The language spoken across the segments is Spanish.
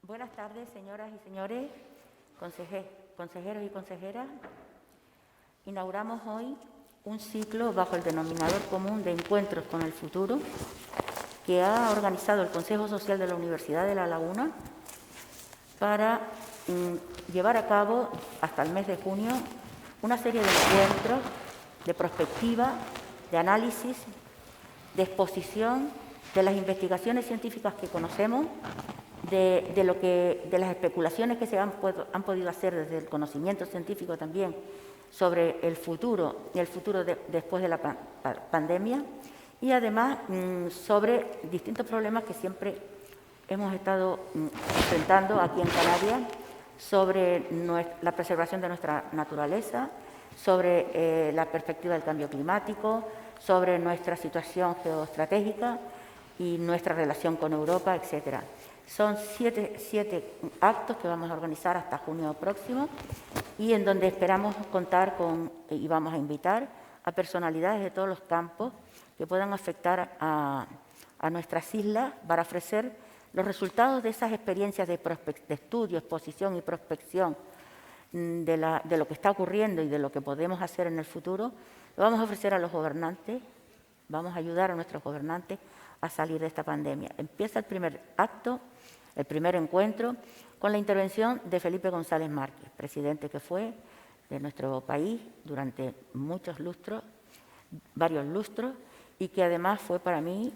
Buenas tardes, señoras y señores, consejeros y consejeras. Inauguramos hoy un ciclo bajo el denominador común de encuentros con el futuro que ha organizado el Consejo Social de la Universidad de La Laguna para llevar a cabo hasta el mes de junio una serie de encuentros de prospectiva, de análisis, de exposición de las investigaciones científicas que conocemos, de las especulaciones que se han podido hacer desde el conocimiento científico también sobre el futuro y el futuro después de la pandemia, y además sobre distintos problemas que siempre hemos estado enfrentando aquí en Canarias, sobre la preservación de nuestra naturaleza, sobre la perspectiva del cambio climático, sobre nuestra situación geoestratégica y nuestra relación con Europa, etcétera. Son siete actos que vamos a organizar hasta junio próximo y en donde esperamos contar con, y vamos a invitar a personalidades de todos los campos que puedan afectar a nuestras islas para ofrecer los resultados de esas experiencias de estudio, exposición y prospección de lo que está ocurriendo y de lo que podemos hacer en el futuro. Lo vamos a ofrecer a los gobernantes, vamos a ayudar a nuestros gobernantes a salir de esta pandemia. Empieza el primer acto, el primer encuentro, con la intervención de Felipe González Márquez, presidente que fue de nuestro país durante muchos lustros, varios lustros, y que además fue para mí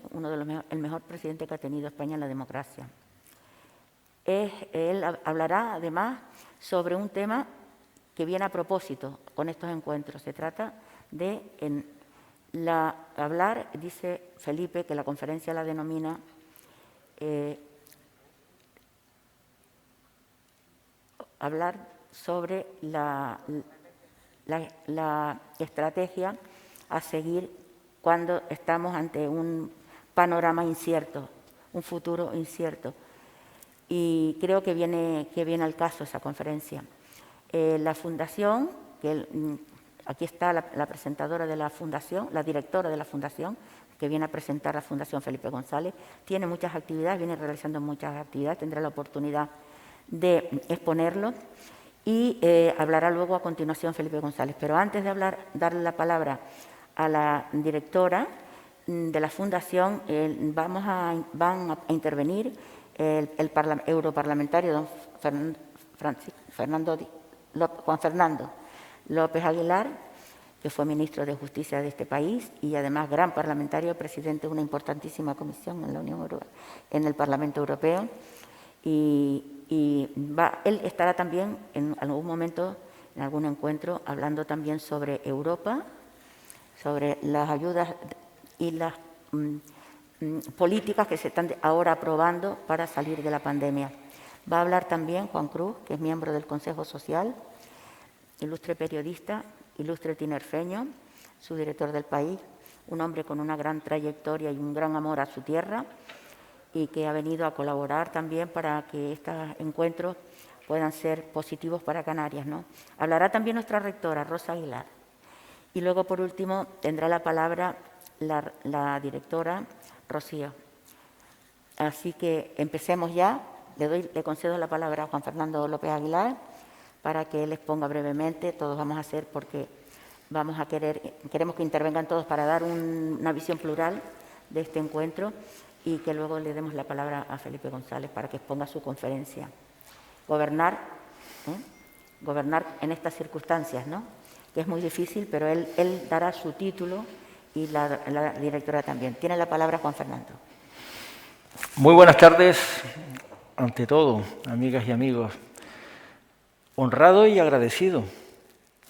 el mejor presidente que ha tenido España en la democracia. Él hablará además sobre un tema que viene a propósito con estos encuentros. Se trata de hablar, dice Felipe, que la conferencia la denomina hablar sobre la estrategia a seguir cuando estamos ante un panorama incierto, un futuro incierto. Y creo que viene al caso esa conferencia. La fundación, aquí está la presentadora de la fundación, la directora de la fundación, que viene a presentar la Fundación Felipe González, tiene muchas actividades, viene realizando muchas actividades, tendrá la oportunidad de exponerlo y hablará luego a continuación Felipe González. Pero antes de darle la palabra a la directora de la fundación, van a intervenir el europarlamentario don Juan Fernando López Aguilar, que fue ministro de Justicia de este país y además gran parlamentario, presidente de una importantísima comisión en la Unión Europea, en el Parlamento Europeo. Él estará también en algún momento, en algún encuentro, hablando también sobre Europa, sobre las ayudas y las políticas que se están ahora aprobando para salir de la pandemia. Va a hablar también Juan Cruz, que es miembro del Consejo Social, ilustre periodista, ilustre tinerfeño, su director del país, un hombre con una gran trayectoria y un gran amor a su tierra y que ha venido a colaborar también para que estos encuentros puedan ser positivos para Canarias, ¿no? Hablará también nuestra rectora, Rosa Aguilar. Y luego, por último, tendrá la palabra la directora Rocío. Así que empecemos ya. Le concedo la palabra a Juan Fernando López Aguilar para que él exponga brevemente. Todos vamos a hacer porque queremos que intervengan todos para dar una visión plural de este encuentro y que luego le demos la palabra a Felipe González para que exponga su conferencia. Gobernar en estas circunstancias, ¿no? Que es muy difícil, pero él dará su título y la directora también. Tiene la palabra Juan Fernando. Muy buenas tardes, ante todo, amigas y amigos. Honrado y agradecido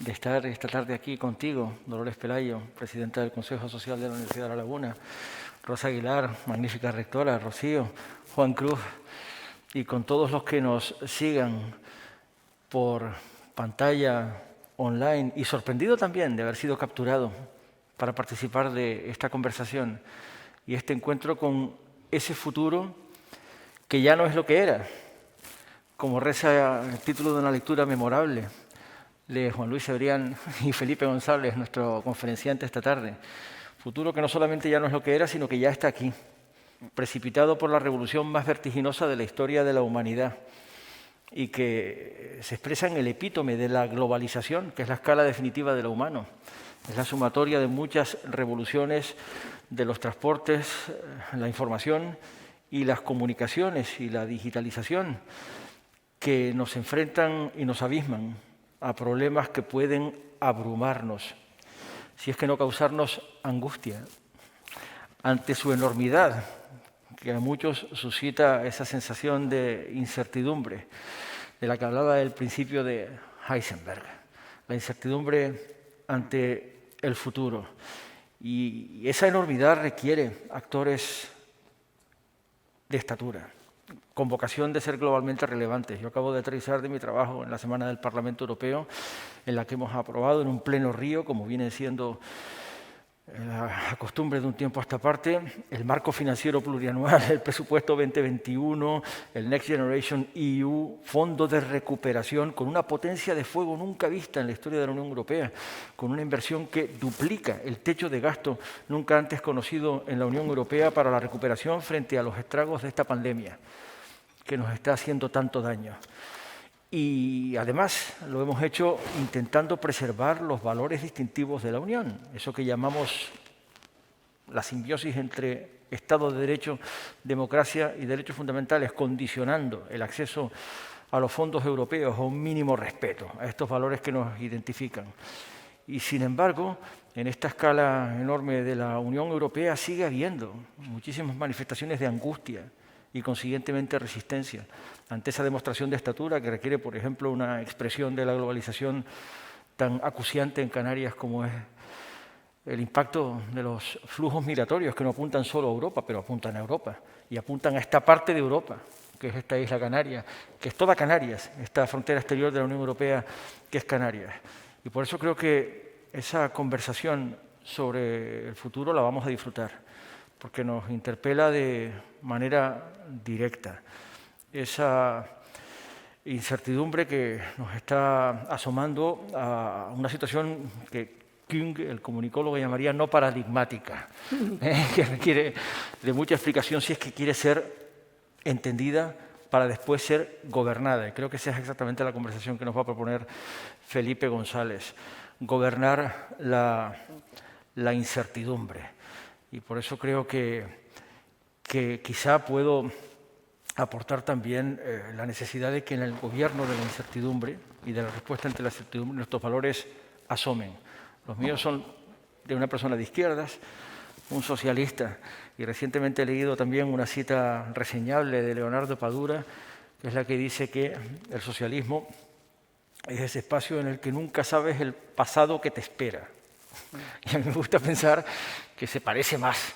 de estar esta tarde aquí contigo, Dolores Pelayo, presidenta del Consejo Social de la Universidad de La Laguna, Rosa Aguilar, magnífica rectora, Rocío, Juan Cruz, y con todos los que nos sigan por pantalla online, y sorprendido también de haber sido capturado para participar de esta conversación y este encuentro con ese futuro que ya no es lo que era, como reza el título de una lectura memorable de Juan Luis Cebrián y Felipe González, nuestro conferenciante esta tarde. Futuro que no solamente ya no es lo que era, sino que ya está aquí. precipitado por la revolución más vertiginosa de la historia de la humanidad y que se expresa en el epítome de la globalización, que es la escala definitiva de lo humano. Es la sumatoria de muchas revoluciones de los transportes, la información y las comunicaciones y la digitalización que nos enfrentan y nos abisman a problemas que pueden abrumarnos, si es que no causarnos angustia, ante su enormidad, que a muchos suscita esa sensación de incertidumbre, de la que hablaba el principio de Heisenberg, la incertidumbre ante el futuro. Y esa enormidad requiere actores de estatura, con vocación de ser globalmente relevantes. Yo acabo de aterrizar de mi trabajo en la Semana del Parlamento Europeo, en la que hemos aprobado en un pleno río, como viene siendo la costumbre de un tiempo a esta parte, el marco financiero plurianual, el presupuesto 2021, el Next Generation EU, fondo de recuperación, con una potencia de fuego nunca vista en la historia de la Unión Europea, con una inversión que duplica el techo de gasto nunca antes conocido en la Unión Europea para la recuperación frente a los estragos de esta pandemia que nos está haciendo tanto daño. Y además lo hemos hecho intentando preservar los valores distintivos de la Unión, eso que llamamos la simbiosis entre Estado de Derecho, democracia y derechos fundamentales, condicionando el acceso a los fondos europeos a un mínimo respeto a estos valores que nos identifican. Y sin embargo, en esta escala enorme de la Unión Europea sigue habiendo muchísimas manifestaciones de angustia y consiguientemente resistencia ante esa demostración de estatura que requiere, por ejemplo, una expresión de la globalización tan acuciante en Canarias como es el impacto de los flujos migratorios que no apuntan solo a Europa, pero apuntan a Europa y apuntan a esta parte de Europa, que es esta isla Canaria, que es toda Canarias, esta frontera exterior de la Unión Europea que es Canarias. Y por eso creo que esa conversación sobre el futuro la vamos a disfrutar, porque nos interpela de manera directa. Esa incertidumbre que nos está asomando a una situación que Jung, el comunicólogo, llamaría no paradigmática, que requiere de mucha explicación si es que quiere ser entendida para después ser gobernada. Y creo que esa es exactamente la conversación que nos va a proponer Felipe González, gobernar la incertidumbre. Y por eso creo que quizá puedo aportar también la necesidad de que en el gobierno de la incertidumbre y de la respuesta ante la incertidumbre nuestros valores asomen. Los míos son de una persona de izquierdas, un socialista, y recientemente he leído también una cita reseñable de Leonardo Padura, que es la que dice que el socialismo es ese espacio en el que nunca sabes el pasado que te espera. Y a mí me gusta pensar que se parece más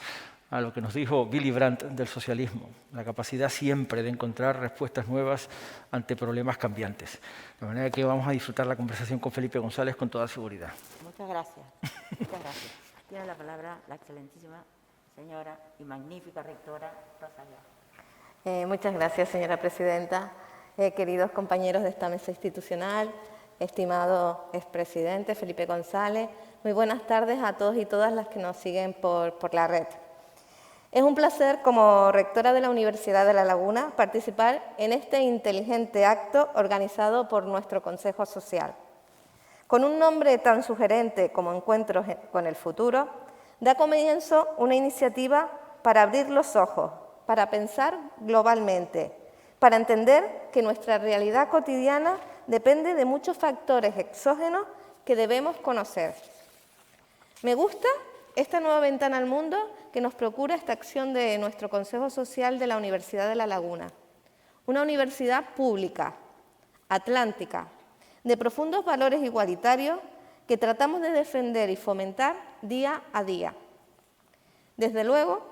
a lo que nos dijo Willy Brandt del socialismo, la capacidad siempre de encontrar respuestas nuevas ante problemas cambiantes. De manera que vamos a disfrutar la conversación con Felipe González con toda seguridad. Muchas gracias. Muchas gracias. Tiene la palabra la excelentísima señora y magnífica rectora Rosalía. Muchas gracias, señora presidenta. Queridos compañeros de esta mesa institucional, estimado expresidente Felipe González, muy buenas tardes a todos y todas las que nos siguen por la red. Es un placer, como rectora de la Universidad de La Laguna, participar en este inteligente acto organizado por nuestro Consejo Social. Con un nombre tan sugerente como Encuentros con el Futuro, da comienzo una iniciativa para abrir los ojos, para pensar globalmente, para entender que nuestra realidad cotidiana depende de muchos factores exógenos que debemos conocer. Me gusta esta nueva ventana al mundo que nos procura esta acción de nuestro Consejo Social de la Universidad de La Laguna. Una universidad pública, atlántica, de profundos valores igualitarios que tratamos de defender y fomentar día a día. Desde luego,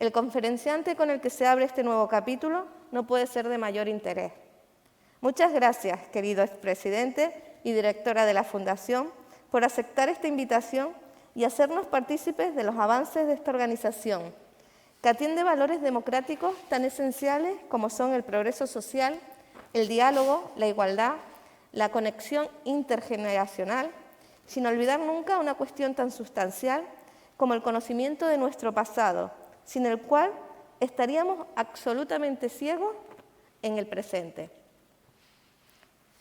el conferenciante con el que se abre este nuevo capítulo no puede ser de mayor interés. Muchas gracias, querido expresidente y directora de la Fundación, por aceptar esta invitación y hacernos partícipes de los avances de esta organización, que atiende valores democráticos tan esenciales como son el progreso social, el diálogo, la igualdad, la conexión intergeneracional, sin olvidar nunca una cuestión tan sustancial como el conocimiento de nuestro pasado, sin el cual estaríamos absolutamente ciegos en el presente.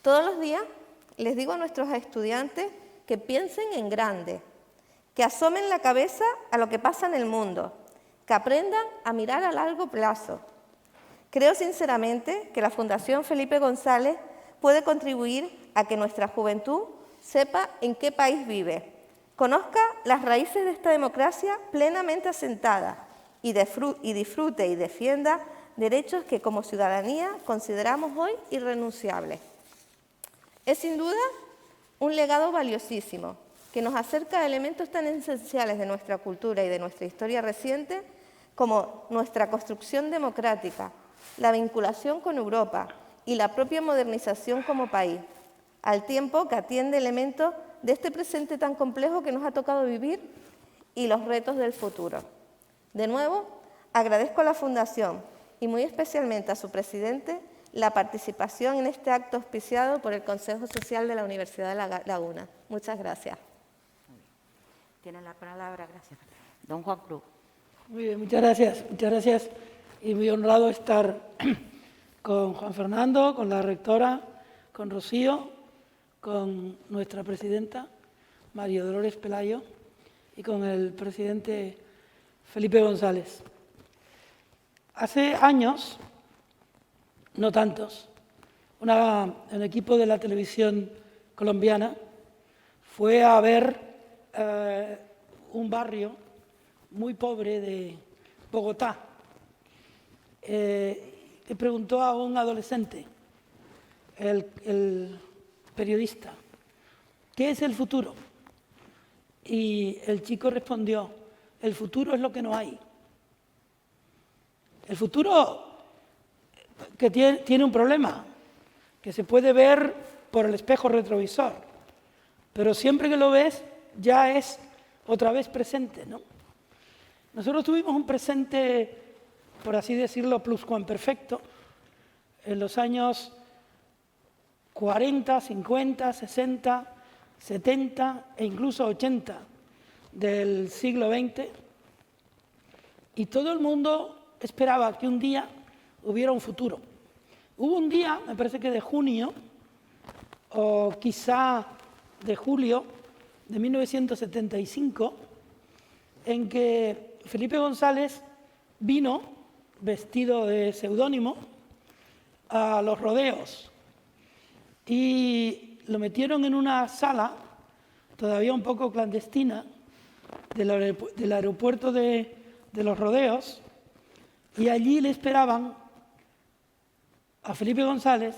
Todos los días les digo a nuestros estudiantes que piensen en grande, que asomen la cabeza a lo que pasa en el mundo, que aprendan a mirar a largo plazo. Creo sinceramente que la Fundación Felipe González puede contribuir a que nuestra juventud sepa en qué país vive, conozca las raíces de esta democracia plenamente asentada y disfrute y defienda derechos que como ciudadanía consideramos hoy irrenunciables. Es sin duda un legado valiosísimo que nos acerca a elementos tan esenciales de nuestra cultura y de nuestra historia reciente como nuestra construcción democrática, la vinculación con Europa y la propia modernización como país, al tiempo que atiende elementos de este presente tan complejo que nos ha tocado vivir y los retos del futuro. De nuevo, agradezco a la Fundación y muy especialmente a su presidente la participación en este acto auspiciado por el Consejo Social de la Universidad de La Laguna. Muchas gracias. Tiene la palabra, gracias. Don Juan Cruz. Muy bien, muchas gracias y muy honrado estar con Juan Fernando, con la rectora, con Rocío, con nuestra presidenta María Dolores Pelayo y con el presidente Felipe González. Hace años, no tantos, un equipo de la televisión colombiana fue a ver un barrio muy pobre de Bogotá. Le preguntó a un adolescente, el periodista, ¿qué es el futuro? Y el chico respondió, el futuro es lo que no hay. El futuro que tiene un problema, que se puede ver por el espejo retrovisor, pero siempre que lo ves ya es otra vez presente, ¿no? Nosotros tuvimos un presente, por así decirlo, pluscuamperfecto, en los años 40, 50, 60, 70 e incluso 80 del siglo XX, y todo el mundo esperaba que un día hubiera un futuro. Hubo un día, me parece que de junio, o quizá de julio de 1975, en que Felipe González vino, vestido de seudónimo, a los rodeos y lo metieron en una sala, todavía un poco clandestina, del aeropuerto de los rodeos, y allí le esperaban a Felipe González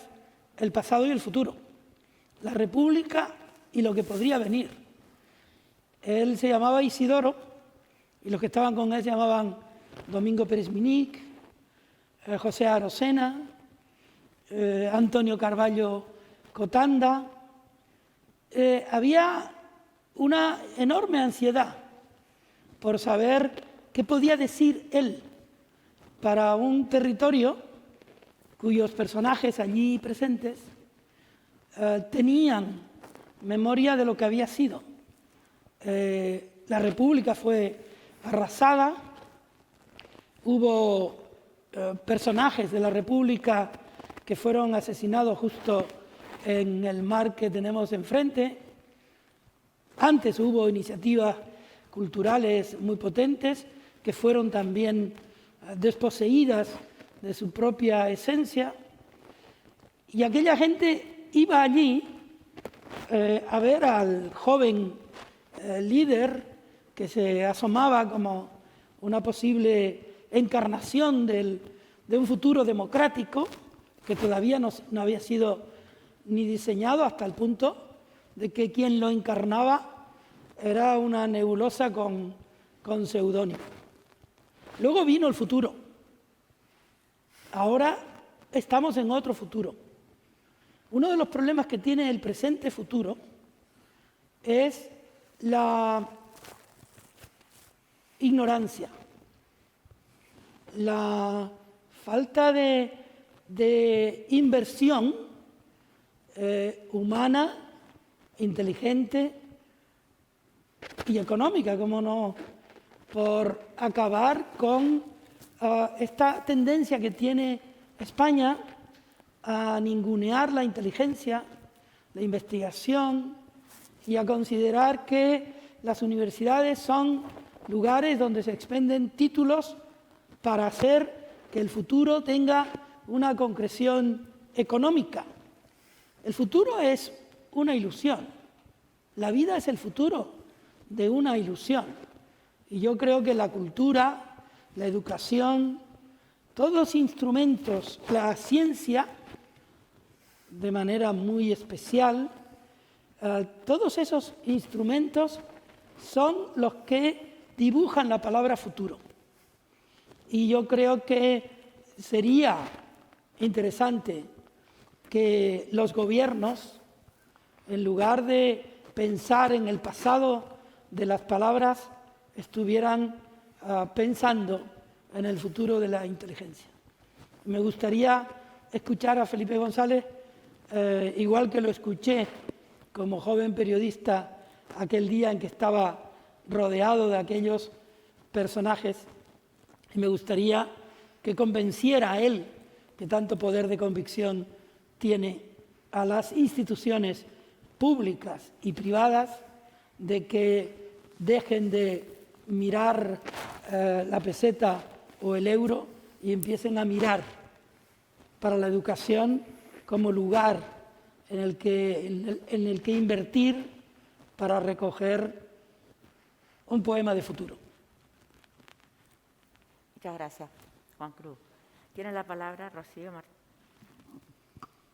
el pasado y el futuro, la República y lo que podría venir. Él se llamaba Isidoro y los que estaban con él se llamaban Domingo Pérez Minic, José Arocena, Antonio Carballo Cotanda. Había una enorme ansiedad por saber qué podía decir él para un territorio cuyos personajes allí presentes tenían memoria de lo que había sido. La República fue arrasada, hubo personajes de la República que fueron asesinados justo en el mar que tenemos enfrente. Antes hubo iniciativas culturales muy potentes que fueron también desposeídas de su propia esencia, y aquella gente iba allí a ver al joven líder que se asomaba como una posible encarnación de un futuro democrático que todavía no había sido ni diseñado, hasta el punto de que quien lo encarnaba era una nebulosa con seudónimo. Luego vino el futuro. Ahora estamos en otro futuro. Uno de los problemas que tiene el presente futuro es la ignorancia, la falta de inversión humana, inteligente y económica, cómo no, por acabar con esta tendencia que tiene España a ningunear la inteligencia, la investigación y a considerar que las universidades son lugares donde se expenden títulos para hacer que el futuro tenga una concreción económica. El futuro es una ilusión. La vida es el futuro de una ilusión. Y yo creo que la cultura, la educación, todos los instrumentos, la ciencia, de manera muy especial, todos esos instrumentos son los que dibujan la palabra futuro. Y yo creo que sería interesante que los gobiernos, en lugar de pensar en el pasado de las palabras, estuvieran pensando en el futuro de la inteligencia. Me gustaría escuchar a Felipe González, igual que lo escuché como joven periodista aquel día en que estaba rodeado de aquellos personajes, y me gustaría que convenciera a él, que tanto poder de convicción tiene, a las instituciones públicas y privadas, de que dejen de mirar la peseta o el euro y empiecen a mirar para la educación como lugar en el que invertir para recoger un poema de futuro. Muchas gracias, Juan Cruz. Tiene la palabra Rocío Martínez.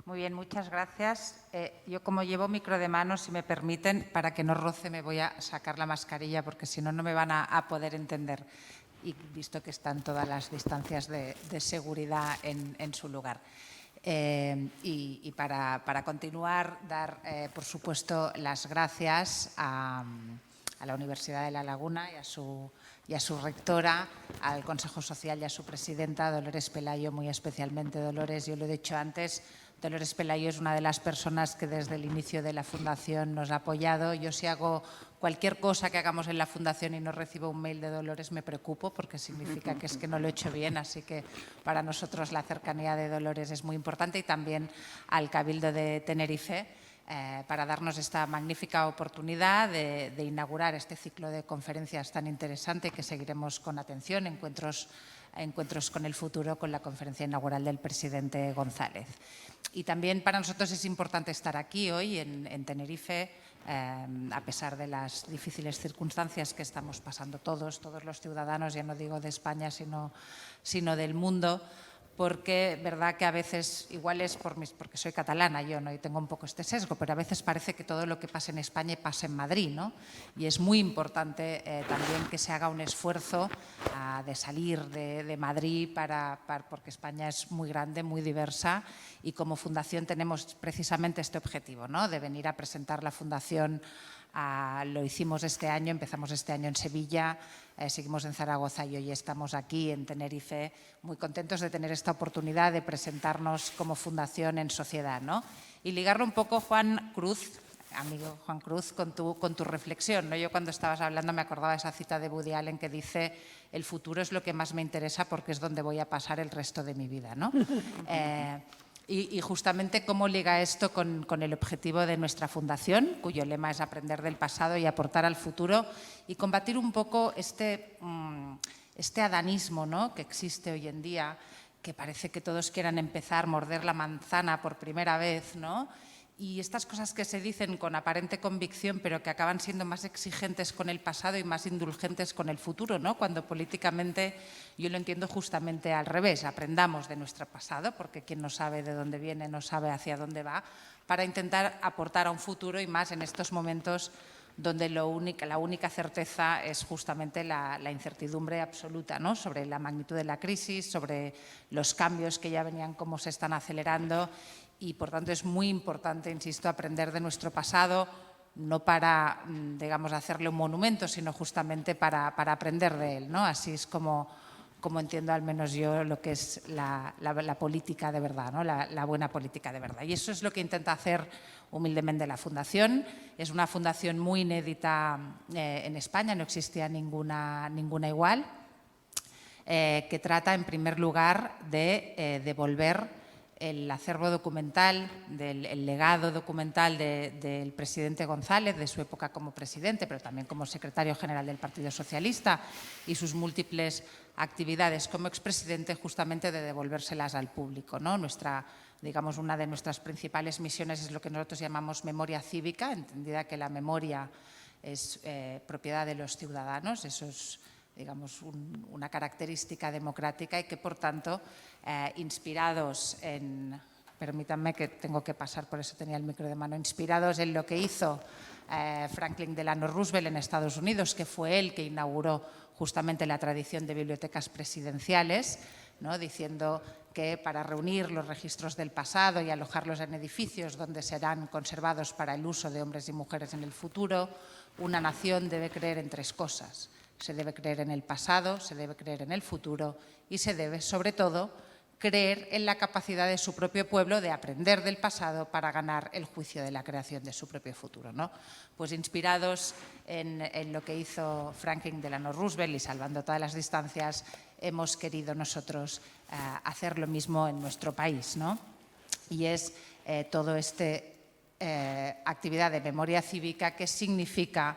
Muy bien, muchas gracias. Yo, como llevo micro de mano, si me permiten, para que no roce me voy a sacar la mascarilla porque si no, no me van a poder entender. Y visto que están todas las distancias de seguridad en su lugar. Y para continuar, dar, por supuesto, las gracias a la Universidad de La Laguna y a su rectora, al Consejo Social y a su presidenta, Dolores Pelayo, muy especialmente. Dolores, yo lo he dicho antes, Dolores Pelayo es una de las personas que desde el inicio de la Fundación nos ha apoyado. Yo, si hago cualquier cosa que hagamos en la Fundación y no recibo un mail de Dolores, me preocupo porque significa que es que no lo he hecho bien. Así que para nosotros la cercanía de Dolores es muy importante, y también al Cabildo de Tenerife, para darnos esta magnífica oportunidad de inaugurar este ciclo de conferencias tan interesante que seguiremos con atención, encuentros con el futuro, con la conferencia inaugural del presidente González. Y también para nosotros es importante estar aquí hoy en Tenerife, a pesar de las difíciles circunstancias que estamos pasando todos los ciudadanos, ya no digo de España, sino del mundo, porque verdad que a veces, igual es porque soy catalana yo, ¿no? Y tengo un poco este sesgo, pero a veces parece que todo lo que pasa en España pasa en Madrid, ¿no? Y es muy importante también que se haga un esfuerzo de salir de Madrid porque España es muy grande, muy diversa, y como Fundación tenemos precisamente este objetivo, ¿no? De venir a presentar la Fundación. Lo hicimos este año, empezamos este año en Sevilla, seguimos en Zaragoza y hoy estamos aquí en Tenerife, muy contentos de tener esta oportunidad de presentarnos como Fundación en sociedad, ¿no? Y ligarlo un poco, Juan Cruz, amigo Juan Cruz, con tu reflexión, ¿no? Yo cuando estabas hablando me acordaba de esa cita de Woody Allen que dice: el futuro es lo que más me interesa porque es donde voy a pasar el resto de mi vida, ¿no? Y justamente cómo liga esto con el objetivo de nuestra fundación, cuyo lema es aprender del pasado y aportar al futuro, y combatir un poco este adanismo, ¿no?, que existe hoy en día, que parece que todos quieran empezar a morder la manzana por primera vez, ¿no? Y estas cosas que se dicen con aparente convicción, pero que acaban siendo más exigentes con el pasado y más indulgentes con el futuro, ¿no? Cuando políticamente yo lo entiendo justamente al revés. Aprendamos de nuestro pasado, porque quien no sabe de dónde viene no sabe hacia dónde va, para intentar aportar a un futuro, y más en estos momentos donde la única certeza es justamente la incertidumbre absoluta, ¿no?, sobre la magnitud de la crisis, sobre los cambios que ya venían, cómo se están acelerando. Y, por tanto, es muy importante, insisto, aprender de nuestro pasado, no para, digamos, hacerle un monumento, sino justamente para aprender de él, ¿no? Así es como entiendo al menos yo lo que es la política de verdad, ¿no? La buena política de verdad. Y eso es lo que intenta hacer humildemente la Fundación. Es una fundación muy inédita en España, no existía ninguna igual. que trata, en primer lugar, de devolver el acervo documental, el legado documental del presidente González, de su época como presidente, pero también como secretario general del Partido Socialista, y sus múltiples actividades como expresidente, justamente de devolvérselas al público, ¿no? Digamos, una de nuestras principales misiones es lo que nosotros llamamos memoria cívica, entendida que la memoria es propiedad de los ciudadanos. Eso es, digamos, una característica democrática y que, por tanto, inspirados en, permítanme que tengo que pasar, por eso tenía el micro de mano, inspirados en lo que hizo Franklin Delano Roosevelt en Estados Unidos, que fue él que inauguró justamente la tradición de bibliotecas presidenciales, ¿no? Diciendo que para reunir los registros del pasado y alojarlos en edificios donde serán conservados para el uso de hombres y mujeres en el futuro, una nación debe creer en tres cosas. Se debe creer en el pasado, se debe creer en el futuro y se debe, sobre todo, creer en la capacidad de su propio pueblo de aprender del pasado para ganar el juicio de la creación de su propio futuro, ¿no? Pues inspirados en lo que hizo Franklin Delano Roosevelt y salvando todas las distancias, hemos querido nosotros hacer lo mismo en nuestro país, ¿no? Y es todo actividad de memoria cívica que significa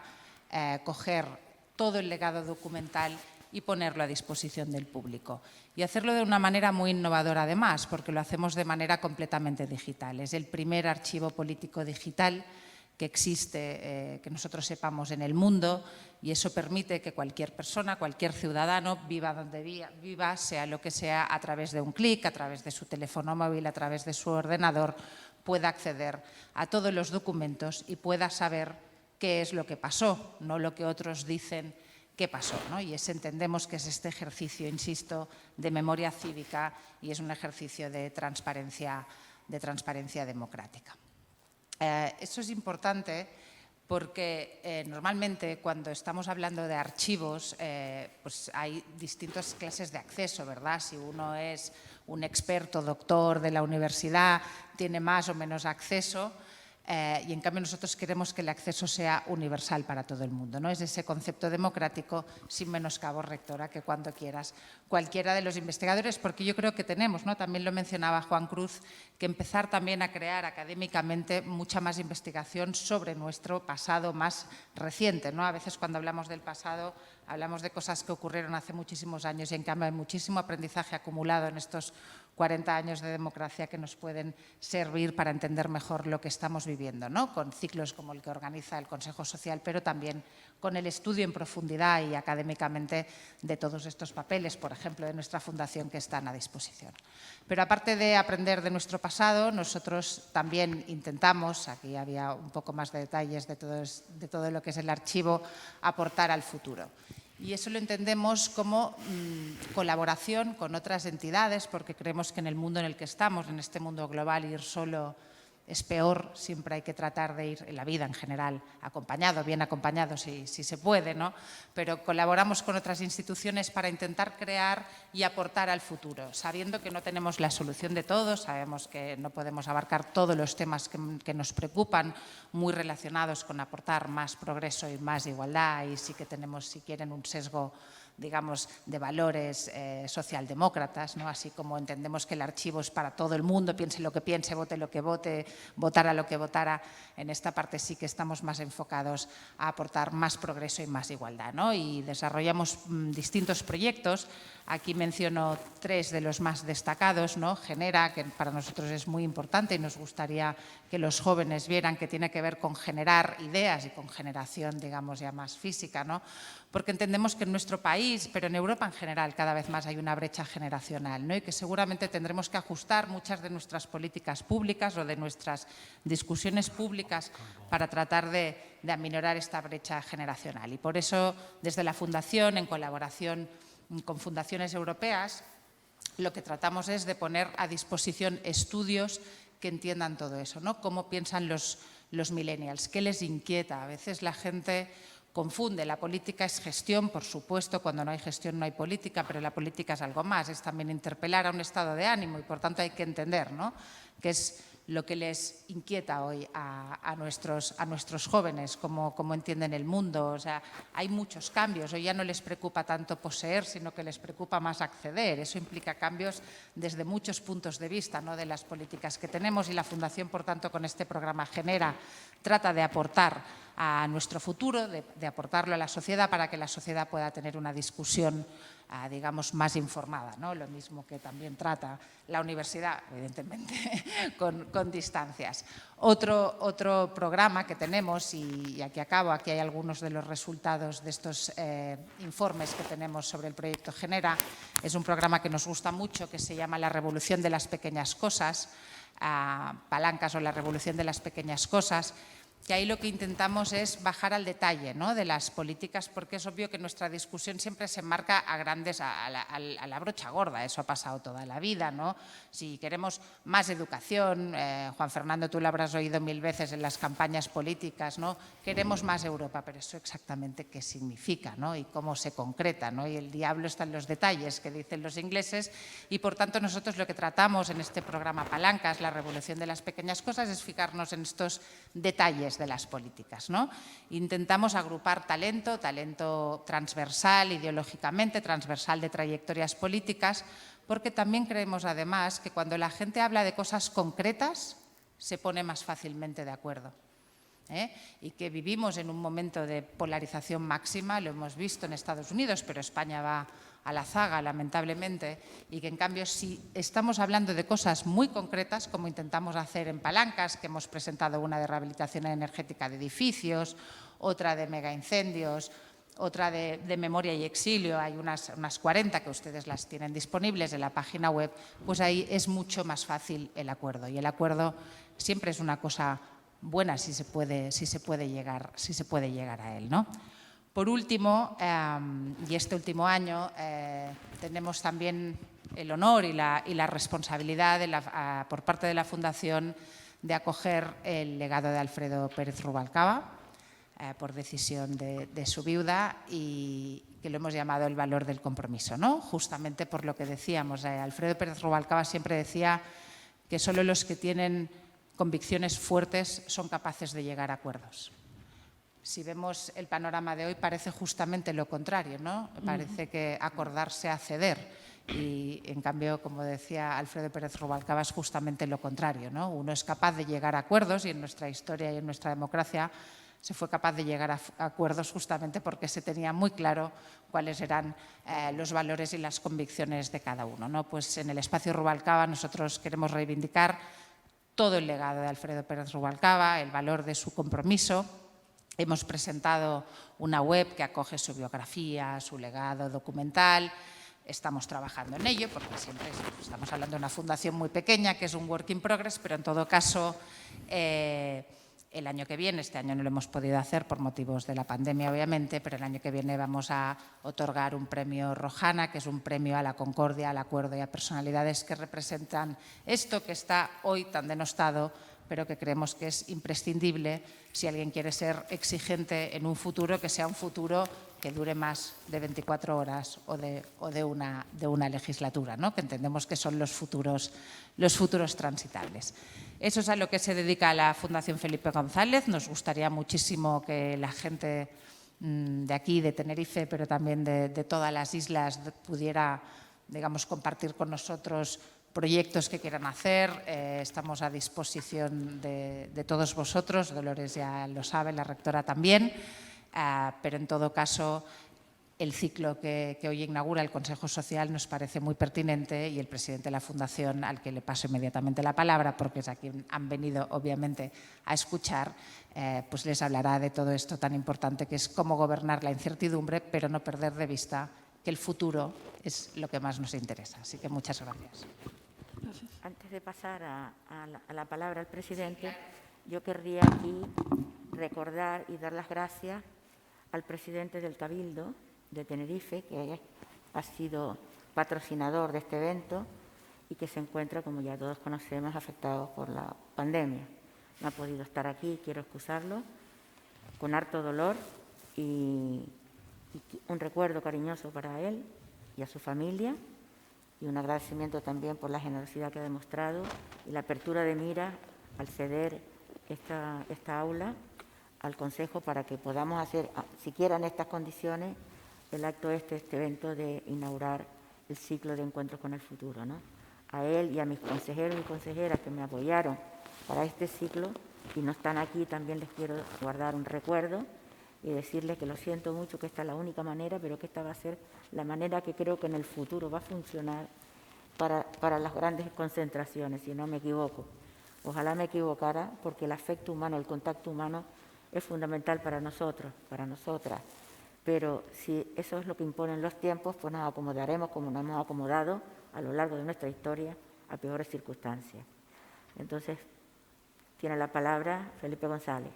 coger todo el legado documental y ponerlo a disposición del público. Y hacerlo de una manera muy innovadora además, porque lo hacemos de manera completamente digital. Es el primer archivo político digital que existe, que nosotros sepamos, en el mundo, y eso permite que cualquier persona, cualquier ciudadano, viva donde viva, sea lo que sea, a través de un clic, a través de su teléfono móvil, a través de su ordenador, pueda acceder a todos los documentos y pueda saber qué es lo que pasó, no lo que otros dicen qué pasó, ¿no? Y entendemos que es este ejercicio, insisto, de memoria cívica y es un ejercicio de transparencia democrática. Eso es importante porque normalmente cuando estamos hablando de archivos pues hay distintas clases de acceso, ¿verdad? Si uno es un experto doctor de la universidad, tiene más o menos acceso. Y en cambio nosotros queremos que el acceso sea universal para todo el mundo, ¿no? Es ese concepto democrático, sin menoscabo, rectora, que cuando quieras cualquiera de los investigadores, porque yo creo que tenemos, ¿no? También lo mencionaba Juan Cruz, que empezar también a crear académicamente mucha más investigación sobre nuestro pasado más reciente, ¿no? A veces cuando hablamos del pasado hablamos de cosas que ocurrieron hace muchísimos años y en cambio hay muchísimo aprendizaje acumulado en estos 40 años de democracia que nos pueden servir para entender mejor lo que estamos viviendo, ¿no? Con ciclos como el que organiza el Consejo Social, pero también con el estudio en profundidad y académicamente de todos estos papeles, por ejemplo, de nuestra fundación, que están a disposición. Pero aparte de aprender de nuestro pasado, nosotros también intentamos, aquí había un poco más de detalles de todo lo que es el archivo, aportar al futuro. Y eso lo entendemos como colaboración con otras entidades, porque creemos que en el mundo en el que estamos, en este mundo global, ir solo es peor. Siempre hay que tratar de ir, en la vida en general, acompañado, bien acompañado si se puede, ¿no? Pero colaboramos con otras instituciones para intentar crear y aportar al futuro, sabiendo que no tenemos la solución de todo, sabemos que no podemos abarcar todos los temas que nos preocupan, muy relacionados con aportar más progreso y más igualdad, y sí que tenemos, si quieren, un sesgo, digamos, de valores socialdemócratas, ¿no? Así como entendemos que el archivo es para todo el mundo, piense lo que piense, vote lo que vote, votara lo que votara. En esta parte sí que estamos más enfocados a aportar más progreso y más igualdad, ¿no? Y desarrollamos distintos proyectos. Aquí menciono 3 de los más destacados, ¿no? Genera, que para nosotros es muy importante y nos gustaría que los jóvenes vieran que tiene que ver con generar ideas y con generación, digamos, ya más física, ¿no? Porque entendemos que en nuestro país, pero en Europa en general, cada vez más hay una brecha generacional, ¿no? Y que seguramente tendremos que ajustar muchas de nuestras políticas públicas o de nuestras discusiones públicas para tratar de aminorar esta brecha generacional. Y por eso, desde la Fundación, en colaboración con fundaciones europeas, lo que tratamos es de poner a disposición estudios que entiendan todo eso, ¿no? Cómo piensan los millennials, qué les inquieta. A veces la gente confunde. La política es gestión, por supuesto, cuando no hay gestión no hay política, pero la política es algo más, es también interpelar a un estado de ánimo y por tanto hay que entender, ¿no? Que es lo que les inquieta hoy a nuestros jóvenes, cómo entienden el mundo. O sea, hay muchos cambios. Hoy ya no les preocupa tanto poseer, sino que les preocupa más acceder. Eso implica cambios desde muchos puntos de vista, ¿no?, de las políticas que tenemos, y la Fundación, por tanto, con este programa Genera, trata de aportar a nuestro futuro, de aportarlo a la sociedad para que la sociedad pueda tener una discusión digamos, más informada, ¿no? Lo mismo que también trata la universidad, evidentemente, con distancias. Otro programa que tenemos, y aquí acabo, aquí hay algunos de los resultados de estos informes que tenemos sobre el proyecto Genera, es un programa que nos gusta mucho, que se llama La Revolución de las Pequeñas Cosas, Palancas o la Revolución de las Pequeñas Cosas, que ahí lo que intentamos es bajar al detalle, ¿no?, de las políticas, porque es obvio que nuestra discusión siempre se enmarca a la brocha gorda. Eso ha pasado toda la vida, ¿no? Si queremos más educación, Juan Fernando, tú lo habrás oído 1000 veces en las campañas políticas, ¿no? Queremos más Europa, pero eso exactamente qué significa, ¿no?, y cómo se concreta, ¿no? Y el diablo está en los detalles, que dicen los ingleses, y por tanto nosotros lo que tratamos en este programa Palancas, la revolución de las pequeñas cosas, es fijarnos en estos detalles de las políticas, ¿no? Intentamos agrupar talento transversal ideológicamente, transversal de trayectorias políticas, porque también creemos además que cuando la gente habla de cosas concretas se pone más fácilmente de acuerdo. Y que vivimos en un momento de polarización máxima, lo hemos visto en Estados Unidos, pero España va a la zaga, lamentablemente, y que en cambio si estamos hablando de cosas muy concretas, como intentamos hacer en Palancas, que hemos presentado una de rehabilitación energética de edificios, otra de megaincendios, otra de memoria y exilio, hay unas 40 que ustedes las tienen disponibles en la página web, pues ahí es mucho más fácil el acuerdo, y el acuerdo siempre es una cosa buena si se puede llegar a él, ¿no? Por último, y este último año, tenemos también el honor y la responsabilidad por parte de la Fundación de acoger el legado de Alfredo Pérez Rubalcaba, por decisión de su viuda, y que lo hemos llamado el valor del compromiso, ¿no? Justamente por lo que decíamos. Alfredo Pérez Rubalcaba siempre decía que solo los que tienen convicciones fuertes son capaces de llegar a acuerdos. Si vemos el panorama de hoy, parece justamente lo contrario, ¿no? Parece que acordarse a ceder, y en cambio, como decía Alfredo Pérez Rubalcaba, es justamente lo contrario, ¿no? Uno es capaz de llegar a acuerdos, y en nuestra historia y en nuestra democracia se fue capaz de llegar a acuerdos justamente porque se tenía muy claro cuáles eran los valores y las convicciones de cada uno, ¿no? Pues en el espacio Rubalcaba nosotros queremos reivindicar todo el legado de Alfredo Pérez Rubalcaba, el valor de su compromiso. Hemos presentado una web que acoge su biografía, su legado documental. Estamos trabajando en ello, porque siempre estamos hablando de una fundación muy pequeña, que es un work in progress, pero en todo caso, el año que viene, este año no lo hemos podido hacer por motivos de la pandemia, obviamente, pero el año que viene vamos a otorgar un premio Rojana, que es un premio a la concordia, al acuerdo y a personalidades que representan esto que está hoy tan denostado, pero que creemos que es imprescindible si alguien quiere ser exigente en un futuro, que sea un futuro que dure más de 24 horas o de una legislatura, ¿no? Que entendemos que son los futuros transitables. Eso es a lo que se dedica la Fundación Felipe González. Nos gustaría muchísimo que la gente de aquí, de Tenerife, pero también de todas las islas, pudiera, digamos, compartir con nosotros proyectos que quieran hacer. Estamos a disposición de todos vosotros. Dolores ya lo sabe, la rectora también. Pero en todo caso, el ciclo que hoy inaugura el Consejo Social nos parece muy pertinente, y el presidente de la Fundación, al que le paso inmediatamente la palabra, porque es a quien han venido obviamente a escuchar, pues les hablará de todo esto tan importante que es cómo gobernar la incertidumbre, pero no perder de vista que el futuro es lo que más nos interesa. Así que muchas gracias. Antes de pasar a la palabra al presidente, yo querría aquí recordar y dar las gracias al presidente del Cabildo de Tenerife, que ha sido patrocinador de este evento y que se encuentra, como ya todos conocemos, afectado por la pandemia. No ha podido estar aquí, quiero excusarlo, con harto dolor, y un recuerdo cariñoso para él y a su familia, y un agradecimiento también por la generosidad que ha demostrado y la apertura de mira al ceder esta aula al Consejo para que podamos hacer, siquiera en estas condiciones, el acto este evento de inaugurar el ciclo de encuentros con el futuro, ¿no? A él y a mis consejeros y consejeras que me apoyaron para este ciclo y no están aquí, también les quiero guardar un recuerdo y decirles que lo siento mucho, que esta es la única manera, pero que esta va a ser la manera que creo que en el futuro va a funcionar para las grandes concentraciones, si no me equivoco. Ojalá me equivocara, porque el afecto humano, el contacto humano es fundamental para nosotros, para nosotras. Pero si eso es lo que imponen los tiempos, pues nos acomodaremos como nos hemos acomodado a lo largo de nuestra historia a peores circunstancias. Entonces, tiene la palabra Felipe González.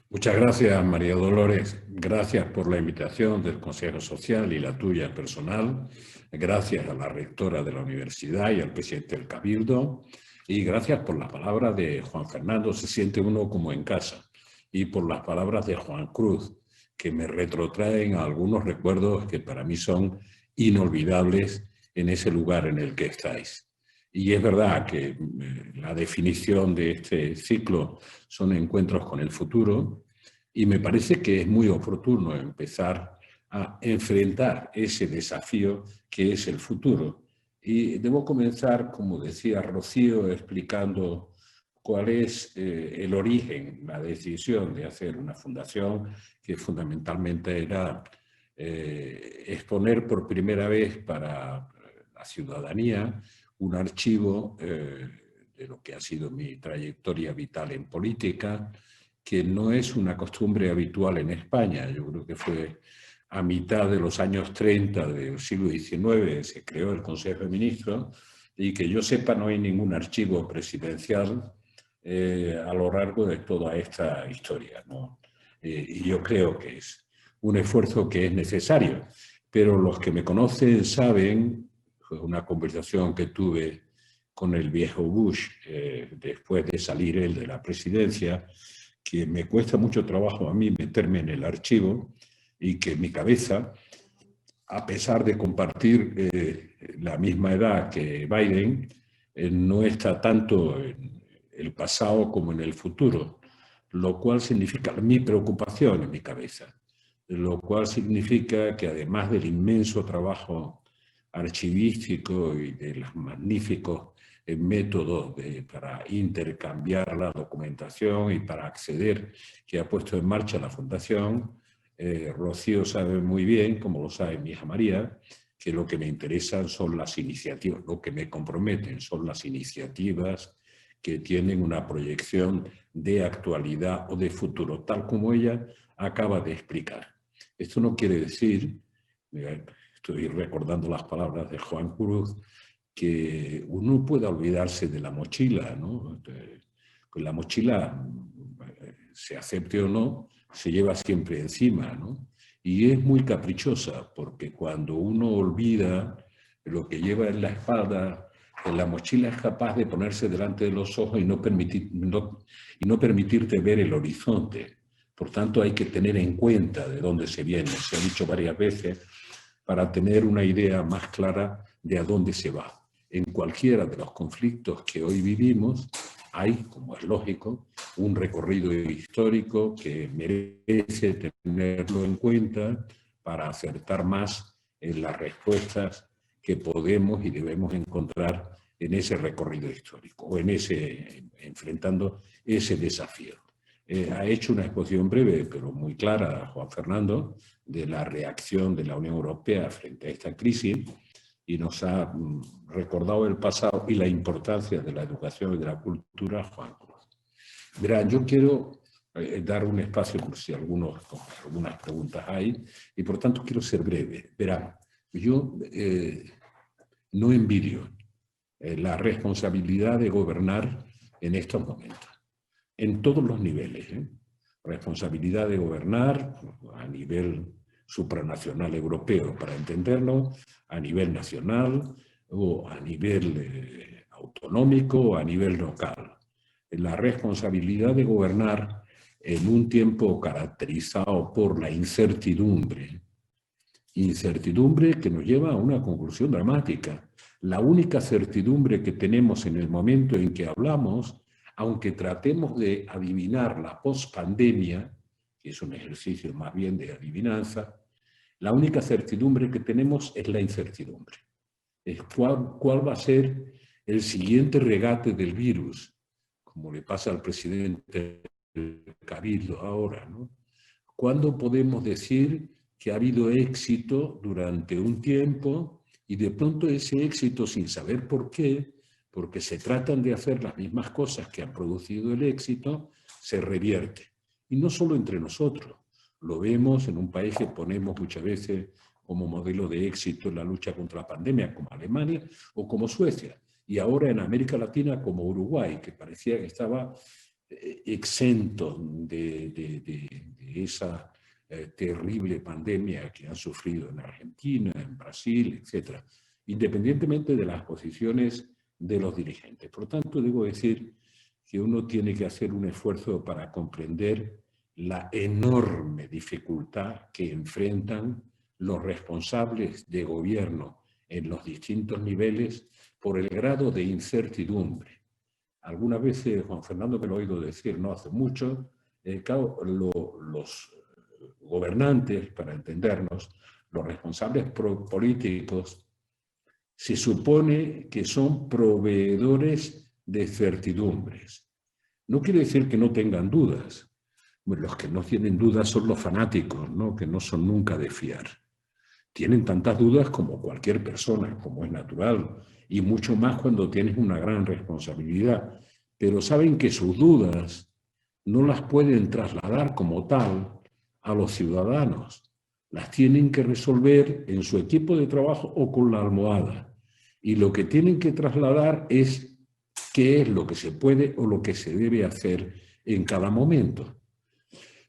Muchas gracias, María Dolores. Gracias por la invitación del Consejo Social y la tuya personal. Gracias a la rectora de la universidad y al presidente del Cabildo. Y gracias por las palabras de Juan Fernando, se siente uno como en casa. Y por las palabras de Juan Cruz, que me retrotraen a algunos recuerdos que para mí son inolvidables en ese lugar en el que estáis. Y es verdad que la definición de este ciclo son encuentros con el futuro, y me parece que es muy oportuno empezar a enfrentar ese desafío que es el futuro. Y debo comenzar, como decía Rocío, explicando cuál es el origen, la decisión de hacer una fundación, que fundamentalmente era exponer por primera vez para la ciudadanía un archivo de lo que ha sido mi trayectoria vital en política, que no es una costumbre habitual en España. Yo creo que fue a mitad de los años 30 del siglo XIX se creó el Consejo de Ministros, y que yo sepa no hay ningún archivo presidencial a lo largo de toda esta historia, ¿no? Y yo creo que es un esfuerzo que es necesario, pero los que me conocen saben, fue una conversación que tuve con el viejo Bush después de salir él de la presidencia, que me cuesta mucho trabajo a mí meterme en el archivo, y que mi cabeza, a pesar de compartir la misma edad que Biden, no está tanto en el pasado como en el futuro, lo cual significa mi preocupación en mi cabeza, lo cual significa que además del inmenso trabajo archivístico y de los magníficos métodos para intercambiar la documentación y para acceder que ha puesto en marcha la Fundación, Rocío sabe muy bien, como lo sabe mi hija María, que lo que me interesan son las iniciativas, lo que me comprometen son las iniciativas que tienen una proyección de actualidad o de futuro, tal como ella acaba de explicar. Esto no quiere decir, estoy recordando las palabras de Juan Cruz, que uno pueda olvidarse de la mochila, ¿no? Con la mochila, se acepte o no, se lleva siempre encima, ¿no? Y es muy caprichosa, porque cuando uno olvida lo que lleva en la espalda, en la mochila es capaz de ponerse delante de los ojos y no permitirte ver el horizonte. Por tanto, hay que tener en cuenta de dónde se viene, se ha dicho varias veces, para tener una idea más clara de a dónde se va. En cualquiera de los conflictos que hoy vivimos, hay, como es lógico, un recorrido histórico que merece tenerlo en cuenta para acertar más en las respuestas que podemos y debemos encontrar en ese recorrido histórico o en enfrentando ese desafío. Ha hecho una exposición breve, pero muy clara, Juan Fernando, de la reacción de la Unión Europea frente a esta crisis, y nos ha recordado el pasado y la importancia de la educación y de la cultura, Juan Cruz. Verán, yo quiero dar un espacio por si algunas preguntas hay, y por tanto quiero ser breve. Verán, yo no envidio la responsabilidad de gobernar en estos momentos, en todos los niveles. Responsabilidad de gobernar a nivel supranacional europeo, para entenderlo, a nivel nacional o a nivel autonómico o a nivel local. La responsabilidad de gobernar en un tiempo caracterizado por la incertidumbre Incertidumbre que nos lleva a una conclusión dramática. La única certidumbre que tenemos en el momento en que hablamos, aunque tratemos de adivinar la pospandemia, que es un ejercicio más bien de adivinanza, la única certidumbre que tenemos es la incertidumbre. Es cuál va a ser el siguiente regate del virus, como le pasa al presidente del Cabildo ahora, ¿no? ¿Cuándo podemos decir que ha habido éxito durante un tiempo y de pronto ese éxito, sin saber por qué, porque se tratan de hacer las mismas cosas que han producido el éxito, se revierte? Y no solo entre nosotros, lo vemos en un país que ponemos muchas veces como modelo de éxito en la lucha contra la pandemia, como Alemania o como Suecia, y ahora en América Latina como Uruguay, que parecía que estaba exento de esa terrible pandemia que han sufrido en Argentina, en Brasil, etc., independientemente de las posiciones de los dirigentes. Por lo tanto, debo decir que uno tiene que hacer un esfuerzo para comprender la enorme dificultad que enfrentan los responsables de gobierno en los distintos niveles por el grado de incertidumbre. Algunas veces Juan Fernando me lo ha oído decir no hace mucho, claro, los gobernantes, para entendernos, los responsables políticos, se supone que son proveedores de certidumbres. No quiere decir que no tengan dudas. Los que no tienen dudas son los fanáticos, ¿no? Que no son nunca de fiar. Tienen tantas dudas como cualquier persona, como es natural, y mucho más cuando tienes una gran responsabilidad. Pero saben que sus dudas no las pueden trasladar como tal a los ciudadanos. Las tienen que resolver en su equipo de trabajo o con la almohada. Y lo que tienen que trasladar es qué es lo que se puede o lo que se debe hacer en cada momento.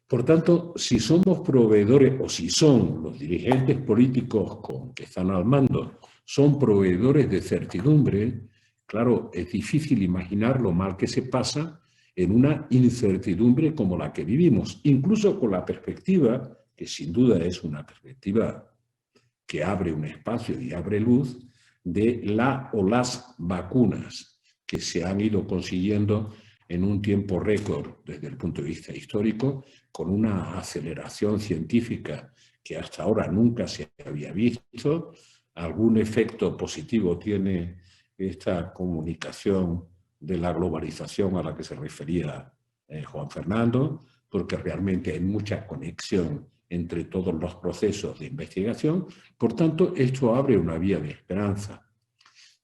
Por tanto, si somos proveedores, o si son los dirigentes políticos que están al mando, son proveedores de certidumbre, claro, es difícil imaginar lo mal que se pasa en una incertidumbre como la que vivimos, incluso con la perspectiva, que sin duda es una perspectiva que abre un espacio y abre luz, de la o las vacunas que se han ido consiguiendo en un tiempo récord desde el punto de vista histórico, con una aceleración científica que hasta ahora nunca se había visto. Algún efecto positivo tiene esta comunicación de la globalización a la que se refería Juan Fernando, porque realmente hay mucha conexión entre todos los procesos de investigación. Por tanto, esto abre una vía de esperanza.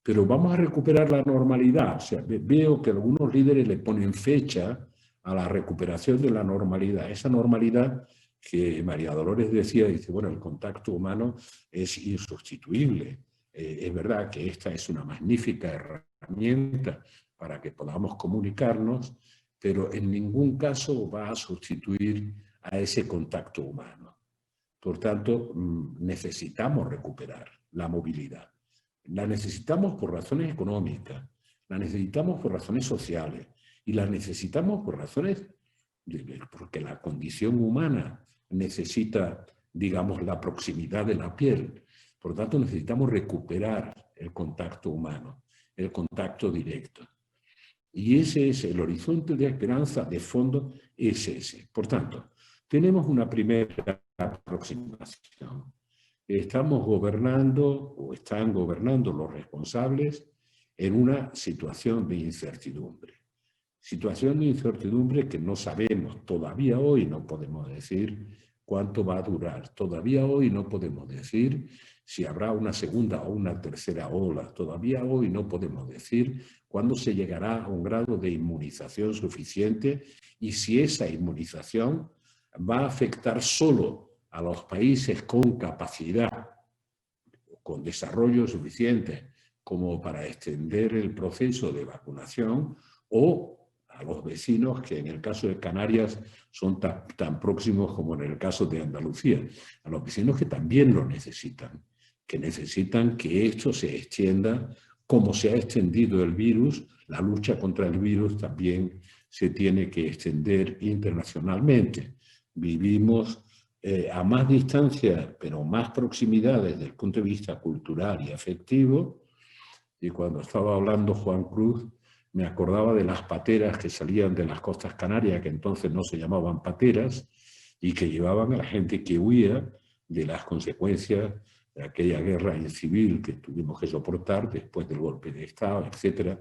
Pero vamos a recuperar la normalidad. O sea, veo que algunos líderes le ponen fecha a la recuperación de la normalidad. Esa normalidad que María Dolores decía, dice, bueno, el contacto humano es insustituible. Es verdad que esta es una magnífica herramienta para que podamos comunicarnos, pero en ningún caso va a sustituir a ese contacto humano. Por tanto, necesitamos recuperar la movilidad. La necesitamos por razones económicas, la necesitamos por razones sociales y la necesitamos por razones porque la condición humana necesita, digamos, la proximidad de la piel. Por lo tanto, necesitamos recuperar el contacto humano, el contacto directo. Y ese es el horizonte de esperanza de fondo, es ese. Por tanto, tenemos una primera aproximación. Estamos gobernando o están gobernando los responsables en una situación de incertidumbre. Situación de incertidumbre que no sabemos, todavía hoy no podemos decir cuánto va a durar, todavía hoy no podemos decir si habrá una segunda o una tercera ola, todavía hoy no podemos decir cuándo se llegará a un grado de inmunización suficiente y si esa inmunización va a afectar solo a los países con capacidad, con desarrollo suficiente como para extender el proceso de vacunación, o a los vecinos que en el caso de Canarias son tan próximos como en el caso de Andalucía, a los vecinos que también lo necesitan, que necesitan que esto se extienda como se ha extendido el virus. La lucha contra el virus también se tiene que extender internacionalmente. Vivimos a más distancia, pero más proximidad desde el punto de vista cultural y afectivo. Y cuando estaba hablando Juan Cruz, me acordaba de las pateras que salían de las costas canarias, que entonces no se llamaban pateras, y que llevaban a la gente que huía de las consecuencias de aquella guerra civil que tuvimos que soportar después del golpe de Estado, etcétera,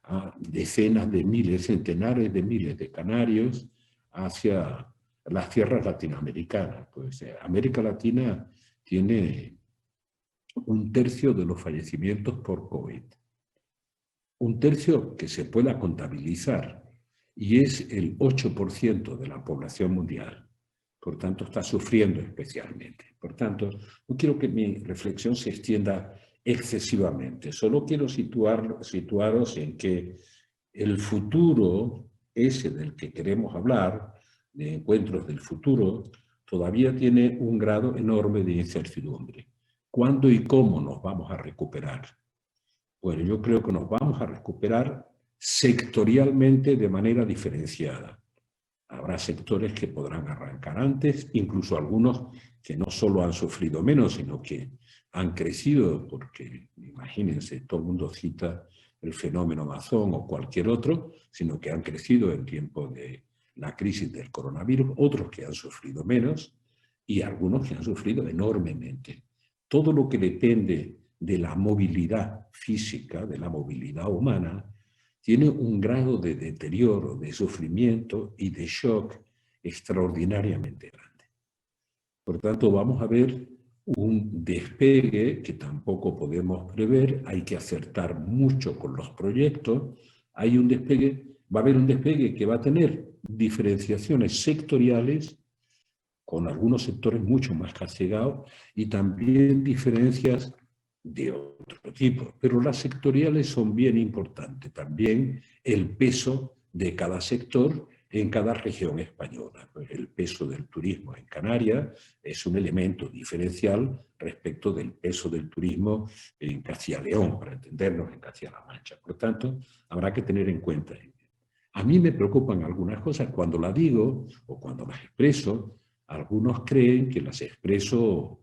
a decenas de miles, centenares de miles de canarios hacia las tierras latinoamericanas. Pues América Latina tiene 1/3 de los fallecimientos por COVID. 1/3 que se pueda contabilizar, y es el 8% de la población mundial. Por tanto, está sufriendo especialmente. Por tanto, no quiero que mi reflexión se extienda excesivamente. Solo quiero situaros en que el futuro, ese del que queremos hablar, de encuentros del futuro, todavía tiene un grado enorme de incertidumbre. ¿Cuándo y cómo nos vamos a recuperar? Bueno, yo creo que nos vamos a recuperar sectorialmente de manera diferenciada. Habrá sectores que podrán arrancar antes, incluso algunos que no solo han sufrido menos, sino que han crecido, porque imagínense, todo el mundo cita el fenómeno Amazon o cualquier otro, sino que han crecido en tiempo de la crisis del coronavirus, otros que han sufrido menos y algunos que han sufrido enormemente. Todo lo que depende de la movilidad física, de la movilidad humana, tiene un grado de deterioro, de sufrimiento y de shock extraordinariamente grande. Por tanto, vamos a ver un despegue que tampoco podemos prever, hay que acertar mucho con los proyectos, va a haber un despegue que va a tener diferenciaciones sectoriales, con algunos sectores mucho más castigados, y también diferencias de otro tipo, pero las sectoriales son bien importantes. También el peso de cada sector en cada región española. Pues el peso del turismo en Canarias es un elemento diferencial respecto del peso del turismo en Castilla y León, para entendernos, en Castilla-La Mancha. Por lo tanto, habrá que tener en cuenta. A mí me preocupan algunas cosas cuando las digo o cuando las expreso. Algunos creen que las expreso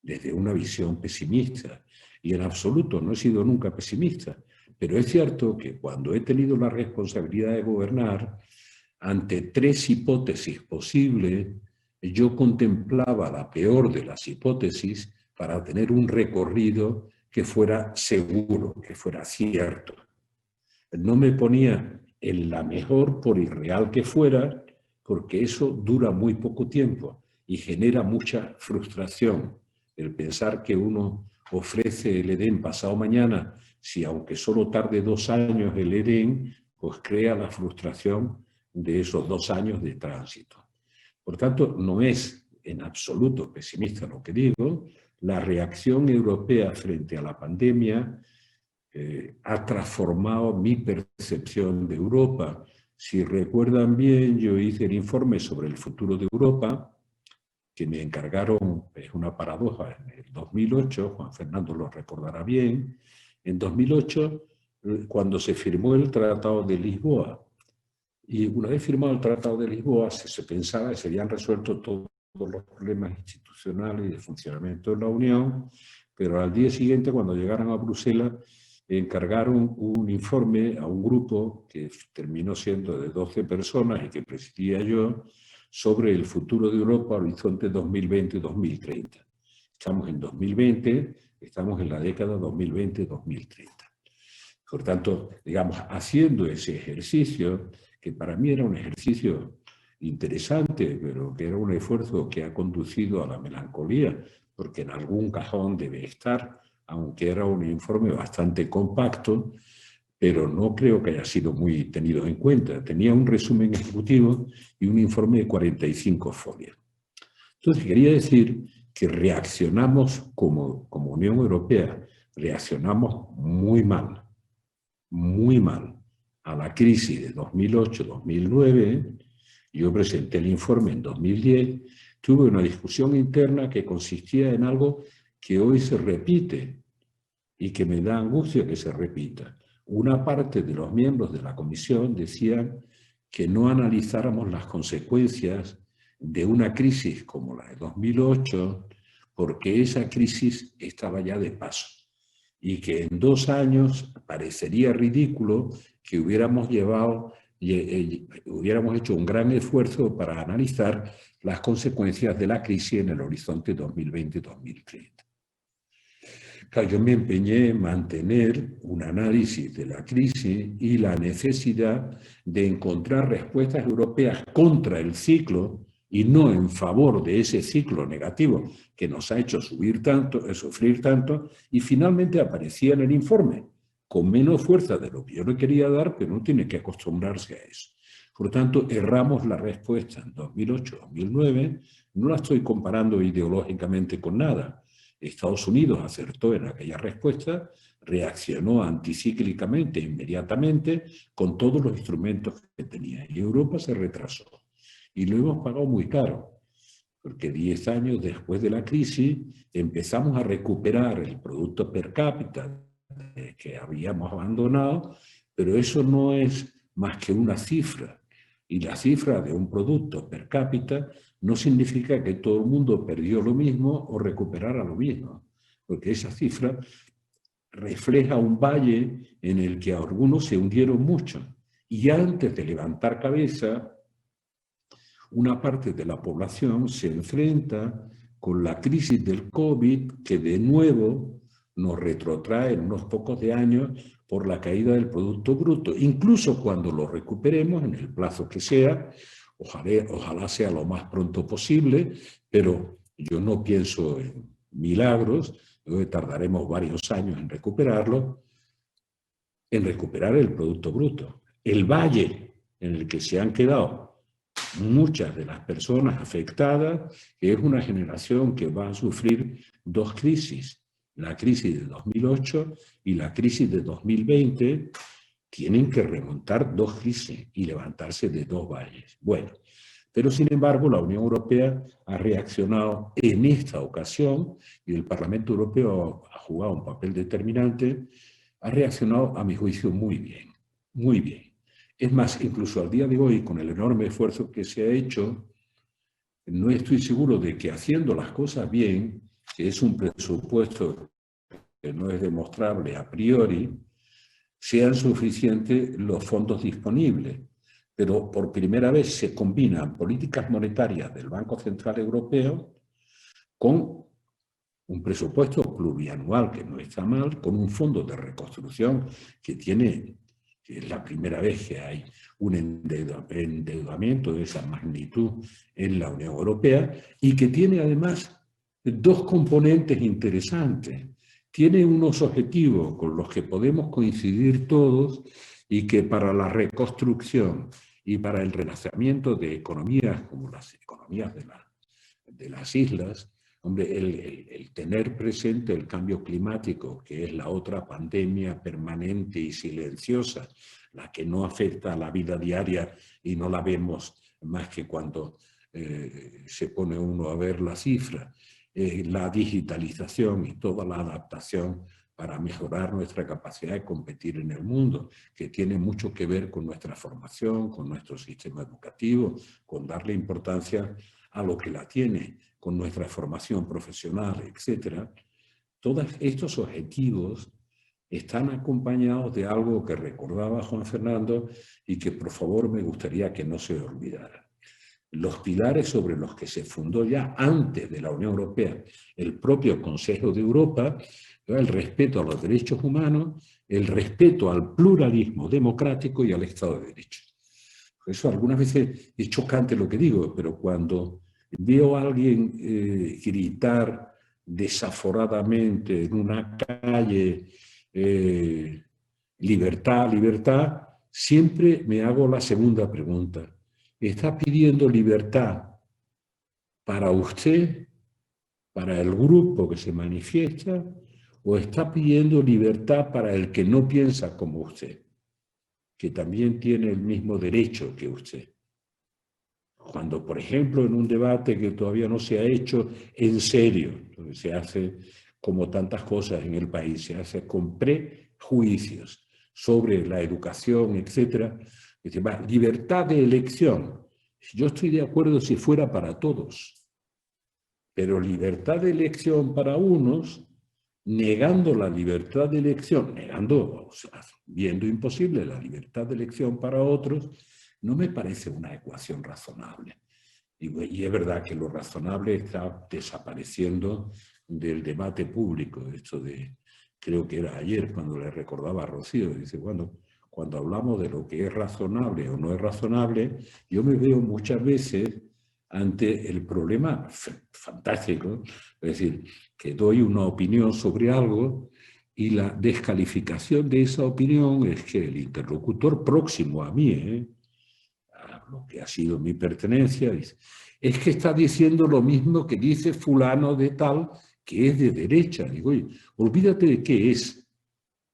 desde una visión pesimista. Y en absoluto no he sido nunca pesimista, pero es cierto que cuando he tenido la responsabilidad de gobernar, ante 3 hipótesis posibles, yo contemplaba la peor de las hipótesis para tener un recorrido que fuera seguro, que fuera cierto. No me ponía en la mejor por irreal que fuera, porque eso dura muy poco tiempo y genera mucha frustración. El pensar que uno ofrece el Edén pasado mañana, si aunque solo tarde 2 años el Edén, pues crea la frustración de esos 2 años de tránsito. Por tanto, no es en absoluto pesimista lo que digo. La reacción europea frente a la pandemia ha transformado mi percepción de Europa. Si recuerdan bien, yo hice el informe sobre el futuro de Europa, que me encargaron, es una paradoja, en el 2008, Juan Fernando lo recordará bien, en 2008, cuando se firmó el Tratado de Lisboa. Y una vez firmado el Tratado de Lisboa, se pensaba que se habían resuelto todos los problemas institucionales y de funcionamiento de la Unión, pero al día siguiente, cuando llegaron a Bruselas, encargaron un informe a un grupo que terminó siendo de 12 personas y que presidía yo, sobre el futuro de Europa, horizonte 2020-2030. Estamos en 2020, estamos en la década 2020-2030. Por tanto, digamos, haciendo ese ejercicio, que para mí era un ejercicio interesante, pero que era un esfuerzo que ha conducido a la melancolía, porque en algún cajón debe estar, aunque era un informe bastante compacto, pero no creo que haya sido muy tenido en cuenta. Tenía un resumen ejecutivo y un informe de 45 folios. Entonces, quería decir que reaccionamos como Unión Europea, reaccionamos muy mal a la crisis de 2008-2009. Yo presenté el informe en 2010, tuve una discusión interna que consistía en algo que hoy se repite y que me da angustia que se repita. Una parte de los miembros de la comisión decían que no analizáramos las consecuencias de una crisis como la de 2008, porque esa crisis estaba ya de paso y que en 2 años parecería ridículo que hubiéramos hecho un gran esfuerzo para analizar las consecuencias de la crisis en el horizonte 2020-2030. Claro, yo me empeñé en mantener un análisis de la crisis y la necesidad de encontrar respuestas europeas contra el ciclo y no en favor de ese ciclo negativo que nos ha hecho sufrir tanto, y finalmente aparecía en el informe, con menos fuerza de lo que yo le quería dar, pero uno tiene que acostumbrarse a eso. Por lo tanto, erramos la respuesta en 2008-2009, no la estoy comparando ideológicamente con nada. Estados Unidos acertó en aquella respuesta, reaccionó anticíclicamente, inmediatamente, con todos los instrumentos que tenía, y Europa se retrasó. Y lo hemos pagado muy caro, porque 10 años después de la crisis empezamos a recuperar el producto per cápita que habíamos abandonado, pero eso no es más que una cifra. Y la cifra de un producto per cápita no significa que todo el mundo perdió lo mismo o recuperara lo mismo, porque esa cifra refleja un valle en el que algunos se hundieron mucho. Y antes de levantar cabeza, una parte de la población se enfrenta con la crisis del COVID, que de nuevo nos retrotrae en unos pocos de años por la caída del Producto Bruto. Incluso cuando lo recuperemos, en el plazo que sea, ojalá sea lo más pronto posible, pero yo no pienso en milagros, tardaremos varios años en recuperarlo, en recuperar el Producto Bruto. El valle en el que se han quedado muchas de las personas afectadas, que es una generación que va a sufrir 2 crisis, la crisis de 2008 y la crisis de 2020, tienen que remontar 2 crisis y levantarse de 2 valles. Bueno, pero sin embargo la Unión Europea ha reaccionado en esta ocasión, y el Parlamento Europeo ha jugado un papel determinante, ha reaccionado a mi juicio muy bien, muy bien. Es más, incluso al día de hoy, con el enorme esfuerzo que se ha hecho, no estoy seguro de que haciendo las cosas bien, que es un presupuesto que no es demostrable a priori, sean suficientes los fondos disponibles. Pero por primera vez se combinan políticas monetarias del Banco Central Europeo con un presupuesto plurianual, que no está mal, con un fondo de reconstrucción que es la primera vez que hay un endeudamiento de esa magnitud en la Unión Europea, y que tiene además 2 componentes interesantes. Tiene unos objetivos con los que podemos coincidir todos y que para la reconstrucción y para el relanzamiento de economías como las economías de las islas, hombre, el tener presente el cambio climático, que es la otra pandemia permanente y silenciosa, la que no afecta a la vida diaria y no la vemos más que cuando se pone uno a ver la cifra, la digitalización y toda la adaptación para mejorar nuestra capacidad de competir en el mundo, que tiene mucho que ver con nuestra formación, con nuestro sistema educativo, con darle importancia a lo que la tiene, con nuestra formación profesional, etc. Todos estos objetivos están acompañados de algo que recordaba Juan Fernando y que por favor me gustaría que no se olvidara. Los pilares sobre los que se fundó ya antes de la Unión Europea el propio Consejo de Europa, el respeto a los derechos humanos, el respeto al pluralismo democrático y al Estado de Derecho. Por eso algunas veces es chocante lo que digo, pero cuando veo a alguien gritar desaforadamente en una calle libertad, libertad, siempre me hago la segunda pregunta. ¿Está pidiendo libertad para usted, para el grupo que se manifiesta, o está pidiendo libertad para el que no piensa como usted, que también tiene el mismo derecho que usted? Cuando, por ejemplo, en un debate que todavía no se ha hecho en serio, se hace como tantas cosas en el país, se hace con prejuicios sobre la educación, etc., libertad de elección. Yo estoy de acuerdo si fuera para todos, pero libertad de elección para unos, negando la libertad de elección, negando, o sea, viendo imposible la libertad de elección para otros, no me parece una ecuación razonable. Y es verdad que lo razonable está desapareciendo del debate público. Esto de, creo que era ayer cuando le recordaba a Rocío, dice, bueno, cuando hablamos de lo que es razonable o no es razonable, yo me veo muchas veces ante el problema fantástico, es decir, que doy una opinión sobre algo y la descalificación de esa opinión es que el interlocutor próximo a mí, a lo que ha sido mi pertenencia, dice, es que está diciendo lo mismo que dice fulano de tal, que es de derecha. Digo, oye, olvídate de qué es.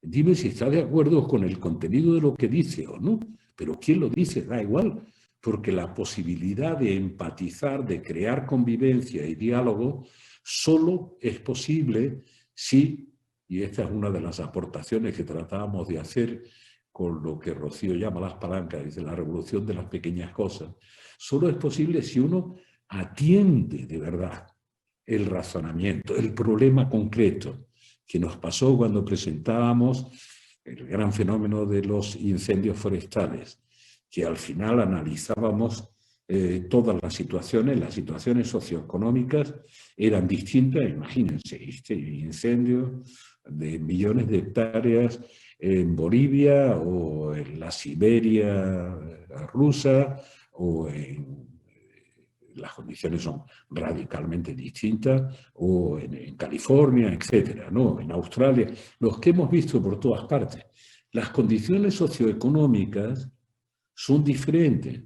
Dime si está de acuerdo con el contenido de lo que dice o no. Pero quién lo dice, da igual. Porque la posibilidad de empatizar, de crear convivencia y diálogo, solo es posible si, y esta es una de las aportaciones que tratábamos de hacer con lo que Rocío llama las palancas, dice la revolución de las pequeñas cosas, solo es posible si uno atiende de verdad el razonamiento, el problema concreto que nos pasó cuando presentábamos el gran fenómeno de los incendios forestales, que al final analizábamos todas las situaciones socioeconómicas eran distintas. Imagínense, este incendio de millones de hectáreas en Bolivia o en la Siberia rusa o en las condiciones son radicalmente distintas, o en California, etcétera, ¿no? En Australia, los que hemos visto por todas partes. Las condiciones socioeconómicas son diferentes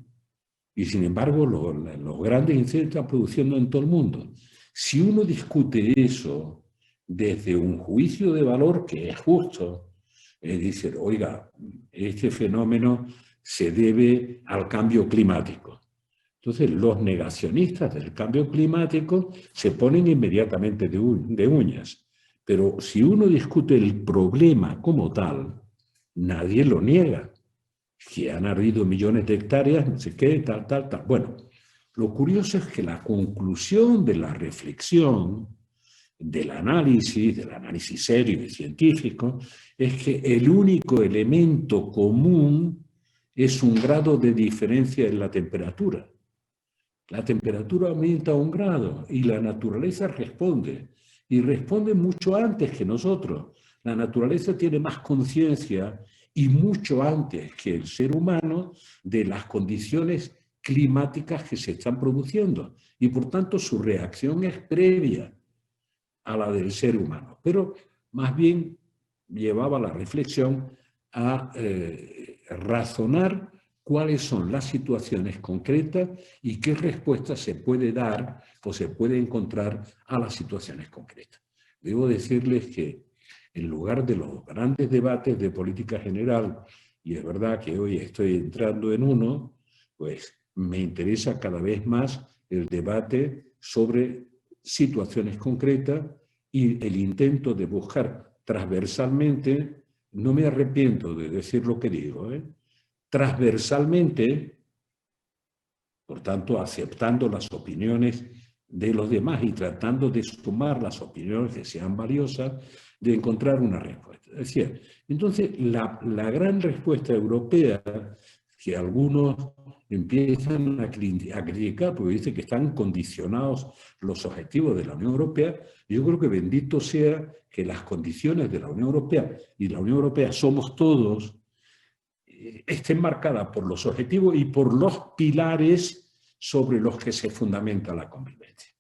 y, sin embargo, los grandes incendios están produciendo en todo el mundo. Si uno discute eso desde un juicio de valor que es justo, es decir, oiga, este fenómeno se debe al cambio climático. Entonces, los negacionistas del cambio climático se ponen inmediatamente de uñas. Pero si uno discute el problema como tal, nadie lo niega. Que han ardido millones de hectáreas, no sé qué, tal. Bueno, lo curioso es que la conclusión de la reflexión, del análisis serio y científico, es que el único elemento común es un grado de diferencia en la temperatura. La temperatura aumenta 1 grado y la naturaleza responde. Y responde mucho antes que nosotros. La naturaleza tiene más conciencia y mucho antes que el ser humano de las condiciones climáticas que se están produciendo. Y por tanto su reacción es previa a la del ser humano. Pero más bien llevaba la reflexión a razonar cuáles son las situaciones concretas y qué respuesta se puede dar o se puede encontrar a las situaciones concretas. Debo decirles que en lugar de los grandes debates de política general, y es verdad que hoy estoy entrando en uno, pues me interesa cada vez más el debate sobre situaciones concretas y el intento de buscar transversalmente, no me arrepiento de decir lo que digo, transversalmente, por tanto, aceptando las opiniones de los demás y tratando de sumar las opiniones que sean valiosas, de encontrar una respuesta. Es decir, entonces, la gran respuesta europea, que algunos empiezan a criticar porque dicen que están condicionados los objetivos de la Unión Europea, yo creo que bendito sea que las condiciones de la Unión Europea, y la Unión Europea somos todos, estén marcadas por los objetivos y por los pilares sobre los que se fundamenta la convivencia.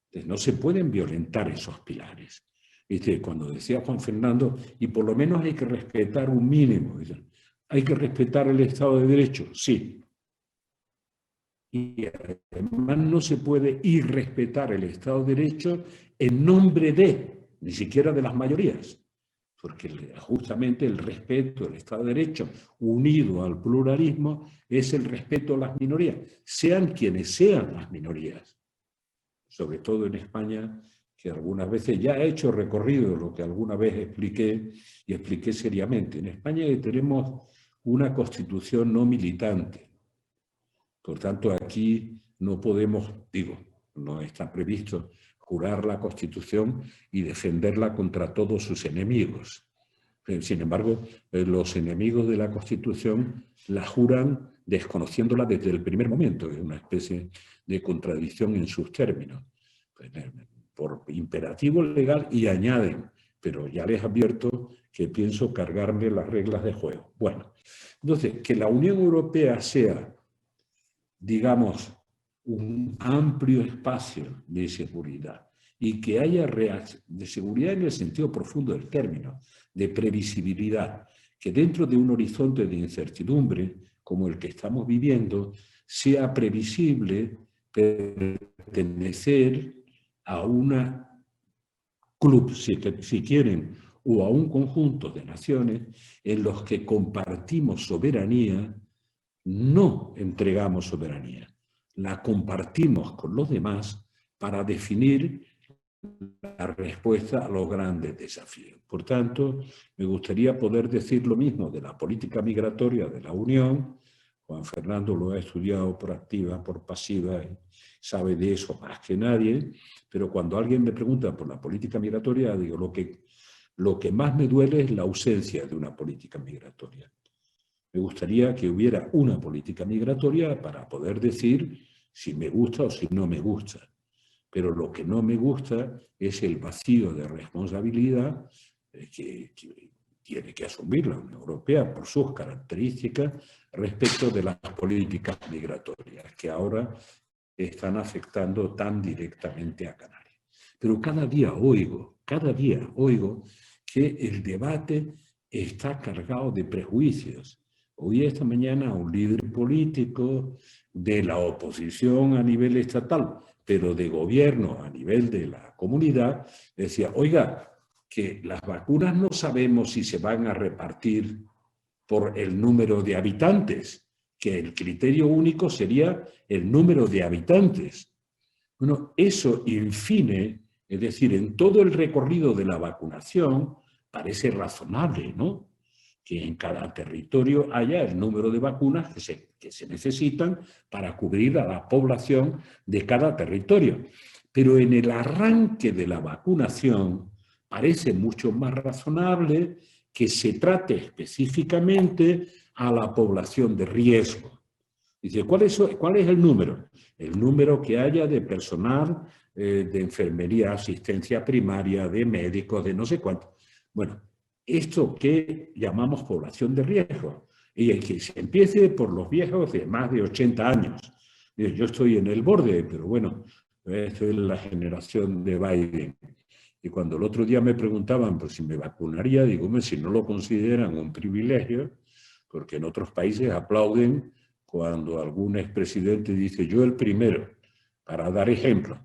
Entonces, no se pueden violentar esos pilares. ¿Viste? Cuando decía Juan Fernando, y por lo menos hay que respetar un mínimo, hay que respetar el Estado de Derecho, sí. Y además no se puede irrespetar el Estado de Derecho en nombre de, ni siquiera de las mayorías. Porque justamente el respeto al Estado de Derecho, unido al pluralismo, es el respeto a las minorías, sean quienes sean las minorías. Sobre todo en España, que algunas veces ya he hecho recorrido lo que alguna vez expliqué, y expliqué seriamente. En España tenemos una constitución no militante. Por tanto, aquí no podemos, no está previsto jurar la Constitución y defenderla contra todos sus enemigos. Sin embargo, los enemigos de la Constitución la juran desconociéndola desde el primer momento. Es una especie de contradicción en sus términos. Por imperativo legal, y añaden, pero ya les advierto que pienso cargarme las reglas de juego. Bueno, entonces, que la Unión Europea sea, digamos, un amplio espacio de seguridad y que haya de seguridad en el sentido profundo del término, de previsibilidad, que dentro de un horizonte de incertidumbre como el que estamos viviendo, sea previsible pertenecer a una club, si quieren, o a un conjunto de naciones en los que compartimos soberanía, no entregamos soberanía, la compartimos con los demás para definir la respuesta a los grandes desafíos. Por tanto, me gustaría poder decir lo mismo de la política migratoria de la Unión. Juan Fernando lo ha estudiado por activa, por pasiva, sabe de eso más que nadie, pero cuando alguien me pregunta por la política migratoria, digo, lo que más me duele es la ausencia de una política migratoria. Me gustaría que hubiera una política migratoria para poder decir si me gusta o si no me gusta. Pero lo que no me gusta es el vacío de responsabilidad que tiene que asumir la Unión Europea por sus características respecto de las políticas migratorias que ahora están afectando tan directamente a Canarias. Pero cada día oigo que el debate está cargado de prejuicios. Oí esta mañana a un líder político de la oposición a nivel estatal, pero de gobierno a nivel de la comunidad, decía, oiga, que las vacunas no sabemos si se van a repartir por el número de habitantes, que el criterio único sería el número de habitantes. Bueno, eso infine, es decir, en todo el recorrido de la vacunación, parece razonable, ¿no? Que en cada territorio haya el número de vacunas que se necesitan para cubrir a la población de cada territorio. Pero en el arranque de la vacunación parece mucho más razonable que se trate específicamente a la población de riesgo. Dice, ¿cuál es el número? El número que haya de personal de enfermería, asistencia primaria, de médicos, de no sé cuánto. Bueno, esto que llamamos población de riesgo, y el que se empiece por los viejos de más de 80 años. Yo estoy en el borde, pero bueno, estoy en la generación de Biden. Y cuando el otro día me preguntaban pues, si me vacunaría, digo, si no lo consideran un privilegio, porque en otros países aplauden cuando algún expresidente dice yo el primero, para dar ejemplo.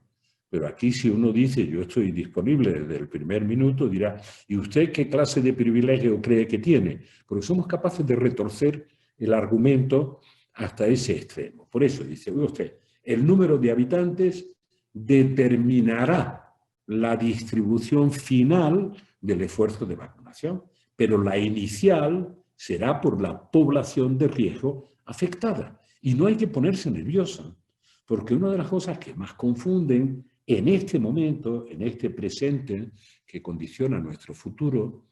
Pero aquí si uno dice yo estoy disponible desde el primer minuto, dirá, ¿y usted qué clase de privilegio cree que tiene? Porque somos capaces de retorcer el argumento hasta ese extremo. Por eso dice usted, el número de habitantes determinará la distribución final del esfuerzo de vacunación, pero la inicial será por la población de riesgo afectada. Y no hay que ponerse nervioso, porque una de las cosas que más confunden en este momento, en este presente que condiciona nuestro futuro,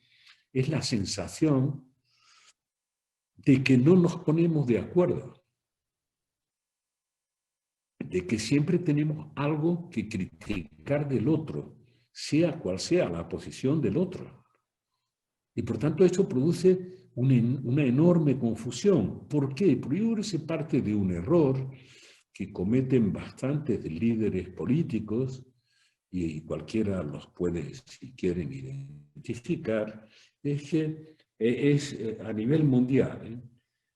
es la sensación de que no nos ponemos de acuerdo, de que siempre tenemos algo que criticar del otro, sea cual sea la posición del otro. Y por tanto esto produce una enorme confusión. ¿Por qué? Porque yo creo que se parte de un error que cometen bastantes líderes políticos, y cualquiera los puede, si quieren, identificar, es que es a nivel mundial,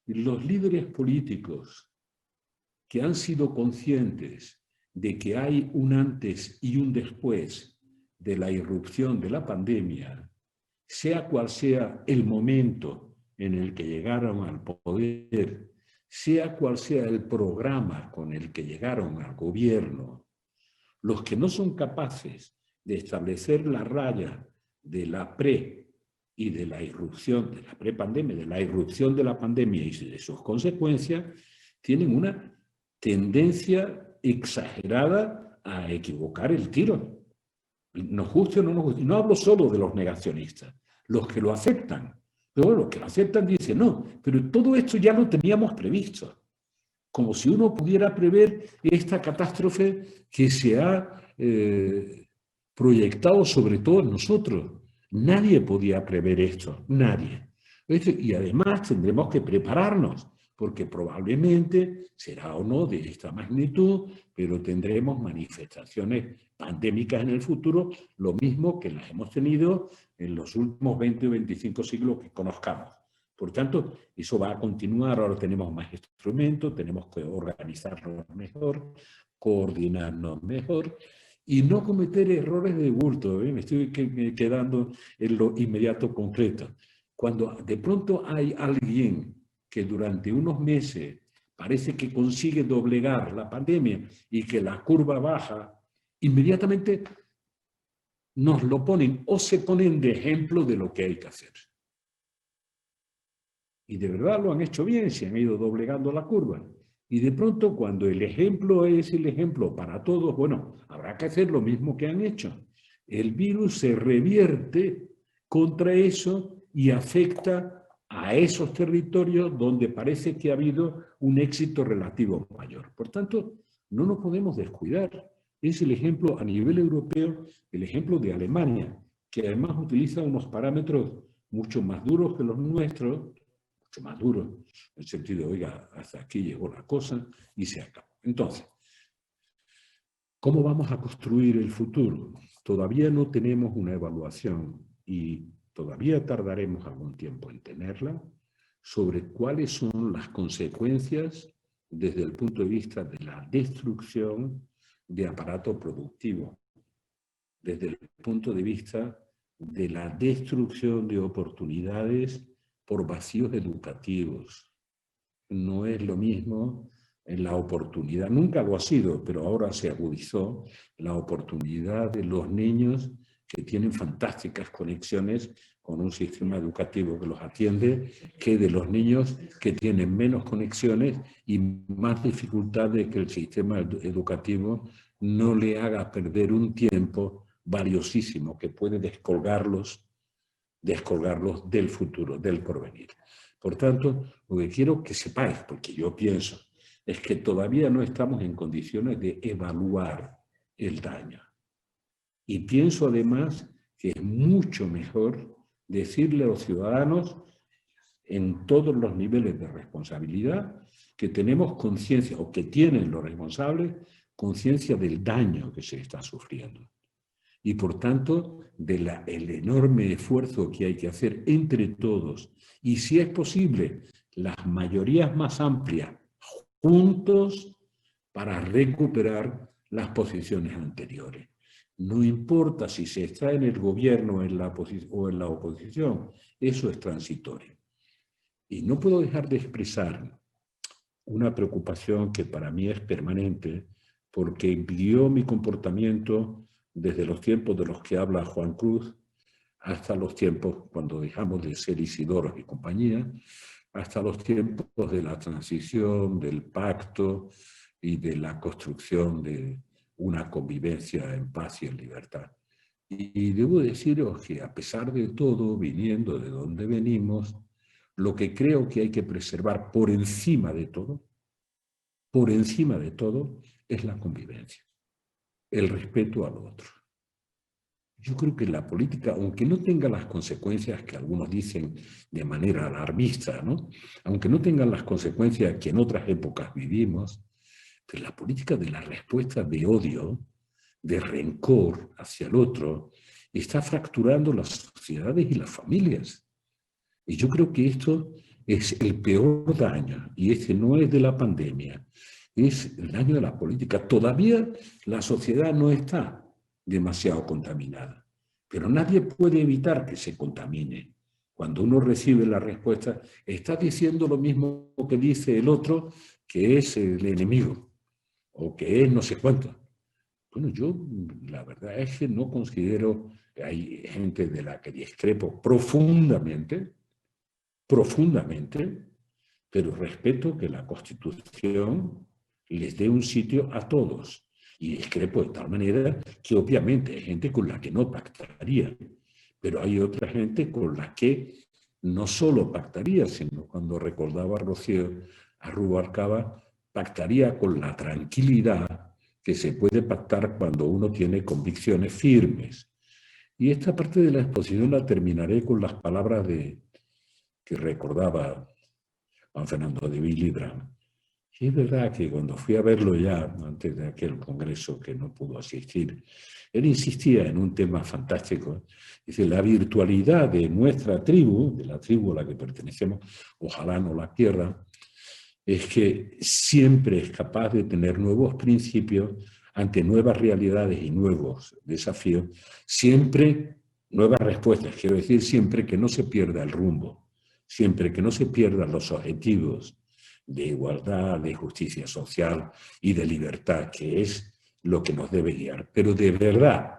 los líderes políticos que han sido conscientes de que hay un antes y un después de la irrupción de la pandemia, sea cual sea el momento en el que llegaron al poder, sea cual sea el programa con el que llegaron al gobierno, los que no son capaces de establecer la raya de la y de la irrupción de la prepandemia, de la irrupción de la pandemia y de sus consecuencias, tienen una tendencia exagerada a equivocar el tiro. Nos guste o no nos guste. Y no hablo solo de los negacionistas, los que lo aceptan. Pero los que lo aceptan dicen, no, pero todo esto ya lo teníamos previsto. Como si uno pudiera prever esta catástrofe que se ha proyectado sobre todos nosotros. Nadie podía prever esto, nadie. Y además tendremos que prepararnos, porque probablemente será o no de esta magnitud, pero tendremos manifestaciones pandémicas en el futuro, lo mismo que las hemos tenido en los últimos 20 o 25 siglos que conozcamos. Por tanto, eso va a continuar, ahora tenemos más instrumentos, tenemos que organizarnos mejor, coordinarnos mejor y no cometer errores de bulto. Me estoy quedando en lo inmediato concreto. Cuando de pronto hay alguien que durante unos meses parece que consigue doblegar la pandemia y que la curva baja, inmediatamente nos lo ponen o se ponen de ejemplo de lo que hay que hacer. Y de verdad lo han hecho bien, se han ido doblegando la curva. Y de pronto, cuando el ejemplo es el ejemplo para todos, bueno, habrá que hacer lo mismo que han hecho. El virus se revierte contra eso y afecta a esos territorios donde parece que ha habido un éxito relativo mayor. Por tanto, no nos podemos descuidar. Es el ejemplo a nivel europeo, el ejemplo de Alemania, que además utiliza unos parámetros mucho más duros que los nuestros, mucho más duros, en el sentido, oiga, hasta aquí llegó la cosa y se acabó. Entonces, ¿cómo vamos a construir el futuro? Todavía no tenemos una evaluación y todavía tardaremos algún tiempo en tenerla sobre cuáles son las consecuencias desde el punto de vista de la destrucción de aparato productivo, desde el punto de vista de la destrucción de oportunidades por vacíos educativos. No es lo mismo en la oportunidad, nunca lo ha sido, pero ahora se agudizó, la oportunidad de los niños que tienen fantásticas conexiones con un sistema educativo que los atiende, que de los niños que tienen menos conexiones y más dificultad de que el sistema educativo no le haga perder un tiempo valiosísimo que puede descolgarlos del futuro, del porvenir. Por tanto, lo que quiero que sepáis, porque yo pienso, es que todavía no estamos en condiciones de evaluar el daño. Y pienso además que es mucho mejor decirle a los ciudadanos en todos los niveles de responsabilidad que tenemos conciencia, o que tienen los responsables, conciencia del daño que se está sufriendo. Y por tanto, del enorme esfuerzo que hay que hacer entre todos, y si es posible, las mayorías más amplias, juntos, para recuperar las posiciones anteriores. No importa si se está en el gobierno o en la oposición, eso es transitorio. Y no puedo dejar de expresar una preocupación que para mí es permanente, porque guió mi comportamiento desde los tiempos de los que habla Juan Cruz, hasta los tiempos cuando dejamos de ser Isidoros y compañía, hasta los tiempos de la transición, del pacto y de la construcción de una convivencia en paz y en libertad. Y debo deciros que a pesar de todo, viniendo de donde venimos, lo que creo que hay que preservar por encima de todo, es la convivencia, el respeto al otro. Yo creo que la política, aunque no tenga las consecuencias que algunos dicen de manera alarmista, ¿no? Aunque no tenga las consecuencias que en otras épocas vivimos, pero la política de la respuesta de odio, de rencor hacia el otro, está fracturando las sociedades y las familias. Y yo creo que esto es el peor daño, y este no es de la pandemia, es el daño de la política. Todavía la sociedad no está demasiado contaminada, pero nadie puede evitar que se contamine. Cuando uno recibe la respuesta, está diciendo lo mismo que dice el otro, que es el enemigo, o que es no sé cuánto. Bueno, yo la verdad es que no considero, que hay gente de la que discrepo profundamente, pero respeto que la Constitución les dé un sitio a todos. Y discrepo de tal manera que obviamente hay gente con la que no pactaría, pero hay otra gente con la que no solo pactaría, sino cuando recordaba a Rocío a Rubalcaba, pactaría con la tranquilidad que se puede pactar cuando uno tiene convicciones firmes. Y esta parte de la exposición la terminaré con las palabras que recordaba Juan Fernando de Willy Brandt. Y es verdad que cuando fui a verlo ya, antes de aquel congreso que no pudo asistir, él insistía en un tema fantástico. Dice, la virtualidad de nuestra tribu, de la tribu a la que pertenecemos, ojalá no la pierda, es que siempre es capaz de tener nuevos principios ante nuevas realidades y nuevos desafíos, siempre nuevas respuestas, quiero decir, siempre que no se pierda el rumbo, siempre que no se pierdan los objetivos de igualdad, de justicia social y de libertad, que es lo que nos debe guiar. Pero de verdad,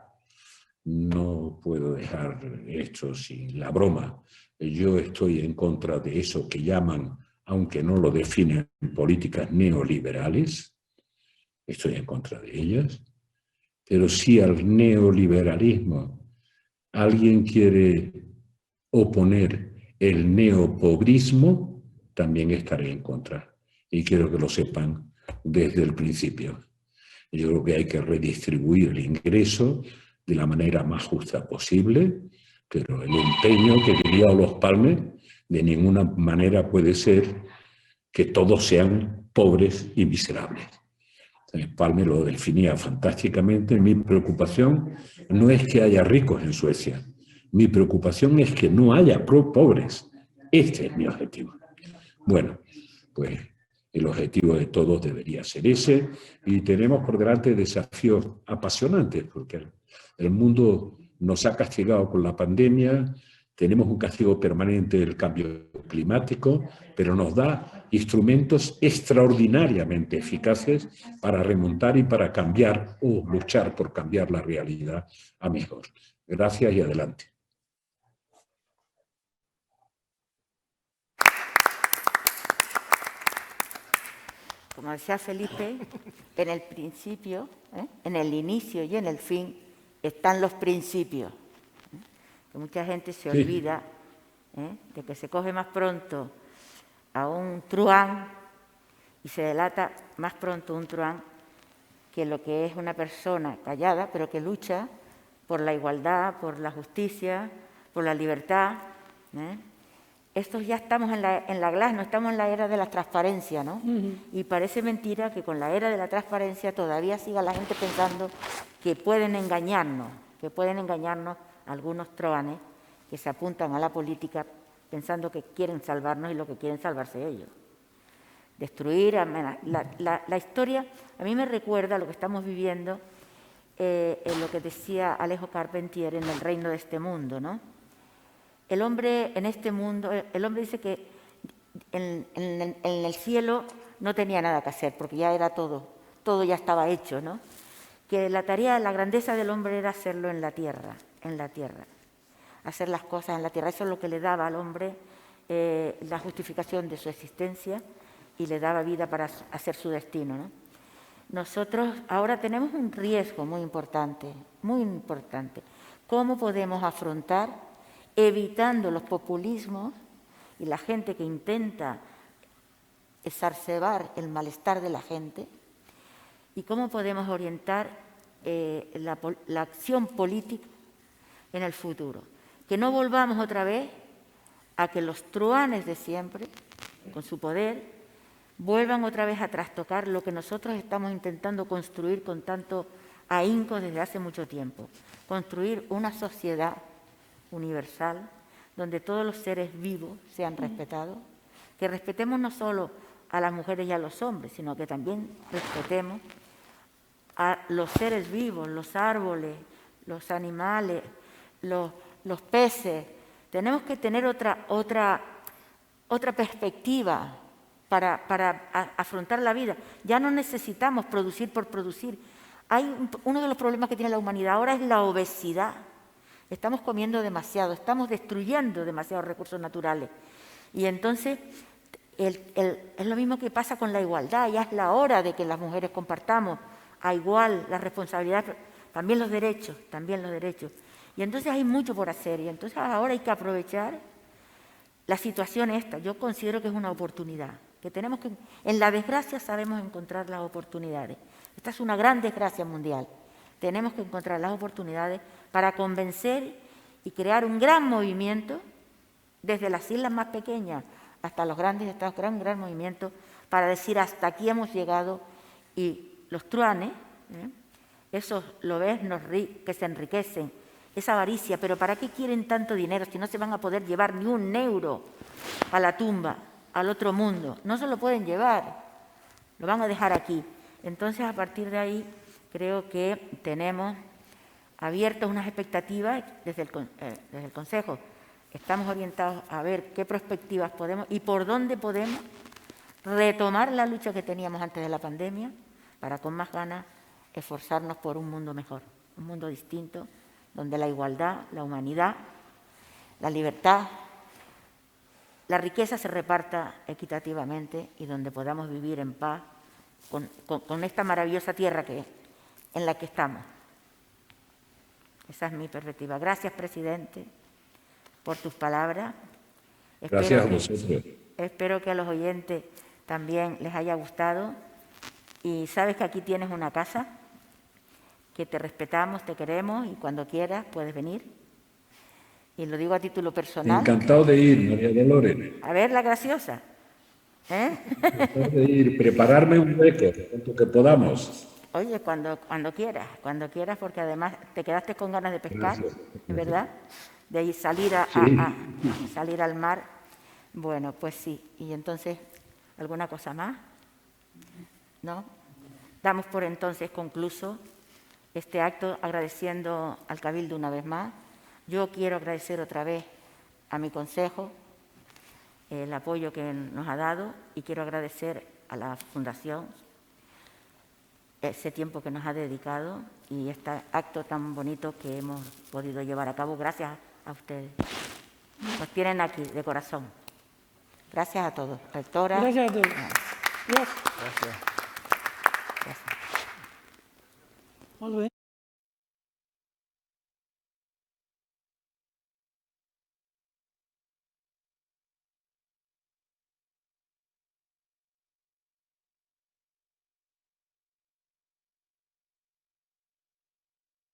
no puedo dejar esto sin la broma. Yo estoy en contra de eso que llaman, aunque no lo definen, políticas neoliberales. Estoy en contra de ellas. Pero si al neoliberalismo alguien quiere oponer el neopobrismo, también estaré en contra. Y quiero que lo sepan desde el principio. Yo creo que hay que redistribuir el ingreso de la manera más justa posible, pero el empeño que diría Olof Palme de ninguna manera puede ser que todos sean pobres y miserables. Palme lo definía fantásticamente. Mi preocupación no es que haya ricos en Suecia. Mi preocupación es que no haya pobres. Este es mi objetivo. Bueno, pues el objetivo de todos debería ser ese, y tenemos por delante desafíos apasionantes, porque el mundo nos ha castigado con la pandemia, tenemos un castigo permanente del cambio climático, pero nos da instrumentos extraordinariamente eficaces para remontar y para cambiar o luchar por cambiar la realidad a mejor. Gracias y adelante. Como decía Felipe, en el principio, en el inicio y en el fin están los principios. Que mucha gente se olvida de que se coge más pronto a un truán y se delata más pronto un truán que lo que es una persona callada, pero que lucha por la igualdad, por la justicia, por la libertad. Estos ya estamos en la glass, no estamos en la era de la transparencia, ¿no? Y parece mentira que con la era de la transparencia todavía siga la gente pensando que pueden engañarnos algunos truanes que se apuntan a la política pensando que quieren salvarnos y lo que quieren salvarse ellos. Destruir, la historia a mí me recuerda a lo que estamos viviendo en lo que decía Alejo Carpentier en El reino de este mundo, ¿no? El hombre en este mundo, el hombre dice que en el cielo no tenía nada que hacer porque ya era todo ya estaba hecho, ¿no? Que la tarea, la grandeza del hombre era hacerlo en la tierra, hacer las cosas en la tierra. Eso es lo que le daba al hombre la justificación de su existencia y le daba vida para hacer su destino, ¿no? Nosotros ahora tenemos un riesgo muy importante, muy importante. ¿Cómo podemos afrontar, evitando los populismos y la gente que intenta exacerbar el malestar de la gente? ¿Y cómo podemos orientar la acción política en el futuro? Que no volvamos otra vez a que los truanes de siempre, con su poder, vuelvan otra vez a trastocar lo que nosotros estamos intentando construir con tanto ahínco desde hace mucho tiempo. Construir una sociedad universal donde todos los seres vivos sean respetados, que respetemos no solo a las mujeres y a los hombres, sino que también respetemos a los seres vivos, los árboles, los animales, los peces. Tenemos que tener otra perspectiva para afrontar la vida. Ya no necesitamos producir por producir. Uno de los problemas que tiene la humanidad ahora es la obesidad. Estamos comiendo demasiado, estamos destruyendo demasiados recursos naturales. Y entonces Es lo mismo que pasa con la igualdad. Ya es la hora de que las mujeres compartamos a igual la responsabilidad, también los derechos, Y entonces hay mucho por hacer y entonces ahora hay que aprovechar la situación esta. Yo considero que es una oportunidad, que tenemos que, en la desgracia sabemos encontrar las oportunidades. Esta es una gran desgracia mundial. Tenemos que encontrar las oportunidades para convencer y crear un gran movimiento, desde las islas más pequeñas hasta los grandes estados, gran movimiento, para decir hasta aquí hemos llegado y los truanes, esos lobeznos que se enriquecen, esa avaricia, pero ¿para qué quieren tanto dinero si no se van a poder llevar ni un euro a la tumba, al otro mundo? No se lo pueden llevar, lo van a dejar aquí. Entonces, a partir de ahí, creo que tenemos abiertas unas expectativas desde el Consejo. Estamos orientados a ver qué perspectivas podemos y por dónde podemos retomar la lucha que teníamos antes de la pandemia para con más ganas esforzarnos por un mundo mejor, un mundo distinto, donde la igualdad, la humanidad, la libertad, la riqueza se reparta equitativamente y donde podamos vivir en paz con esta maravillosa tierra en la que estamos. Esa es mi perspectiva. Gracias, presidente, por tus palabras. Gracias a vosotros. Espero que a los oyentes también les haya gustado. Y sabes que aquí tienes una casa, que te respetamos, te queremos y cuando quieras puedes venir. Y lo digo a título personal. Encantado de ir, María Dolores. A ver, la graciosa. Encantado de ir, prepararme un hueco, tanto que podamos. Oye, cuando quieras, porque además te quedaste con ganas de pescar, ¿verdad? De ir salir salir al mar. Bueno, pues sí. Y entonces, ¿alguna cosa más? ¿No? Damos por entonces concluso este acto agradeciendo al Cabildo una vez más. Yo quiero agradecer otra vez a mi consejo el apoyo que nos ha dado y quiero agradecer a la Fundación ese tiempo que nos ha dedicado y este acto tan bonito que hemos podido llevar a cabo. Gracias a ustedes. Nos tienen aquí, de corazón. Gracias a todos. Rectora. Gracias a todos. Gracias. Gracias. Molt bé.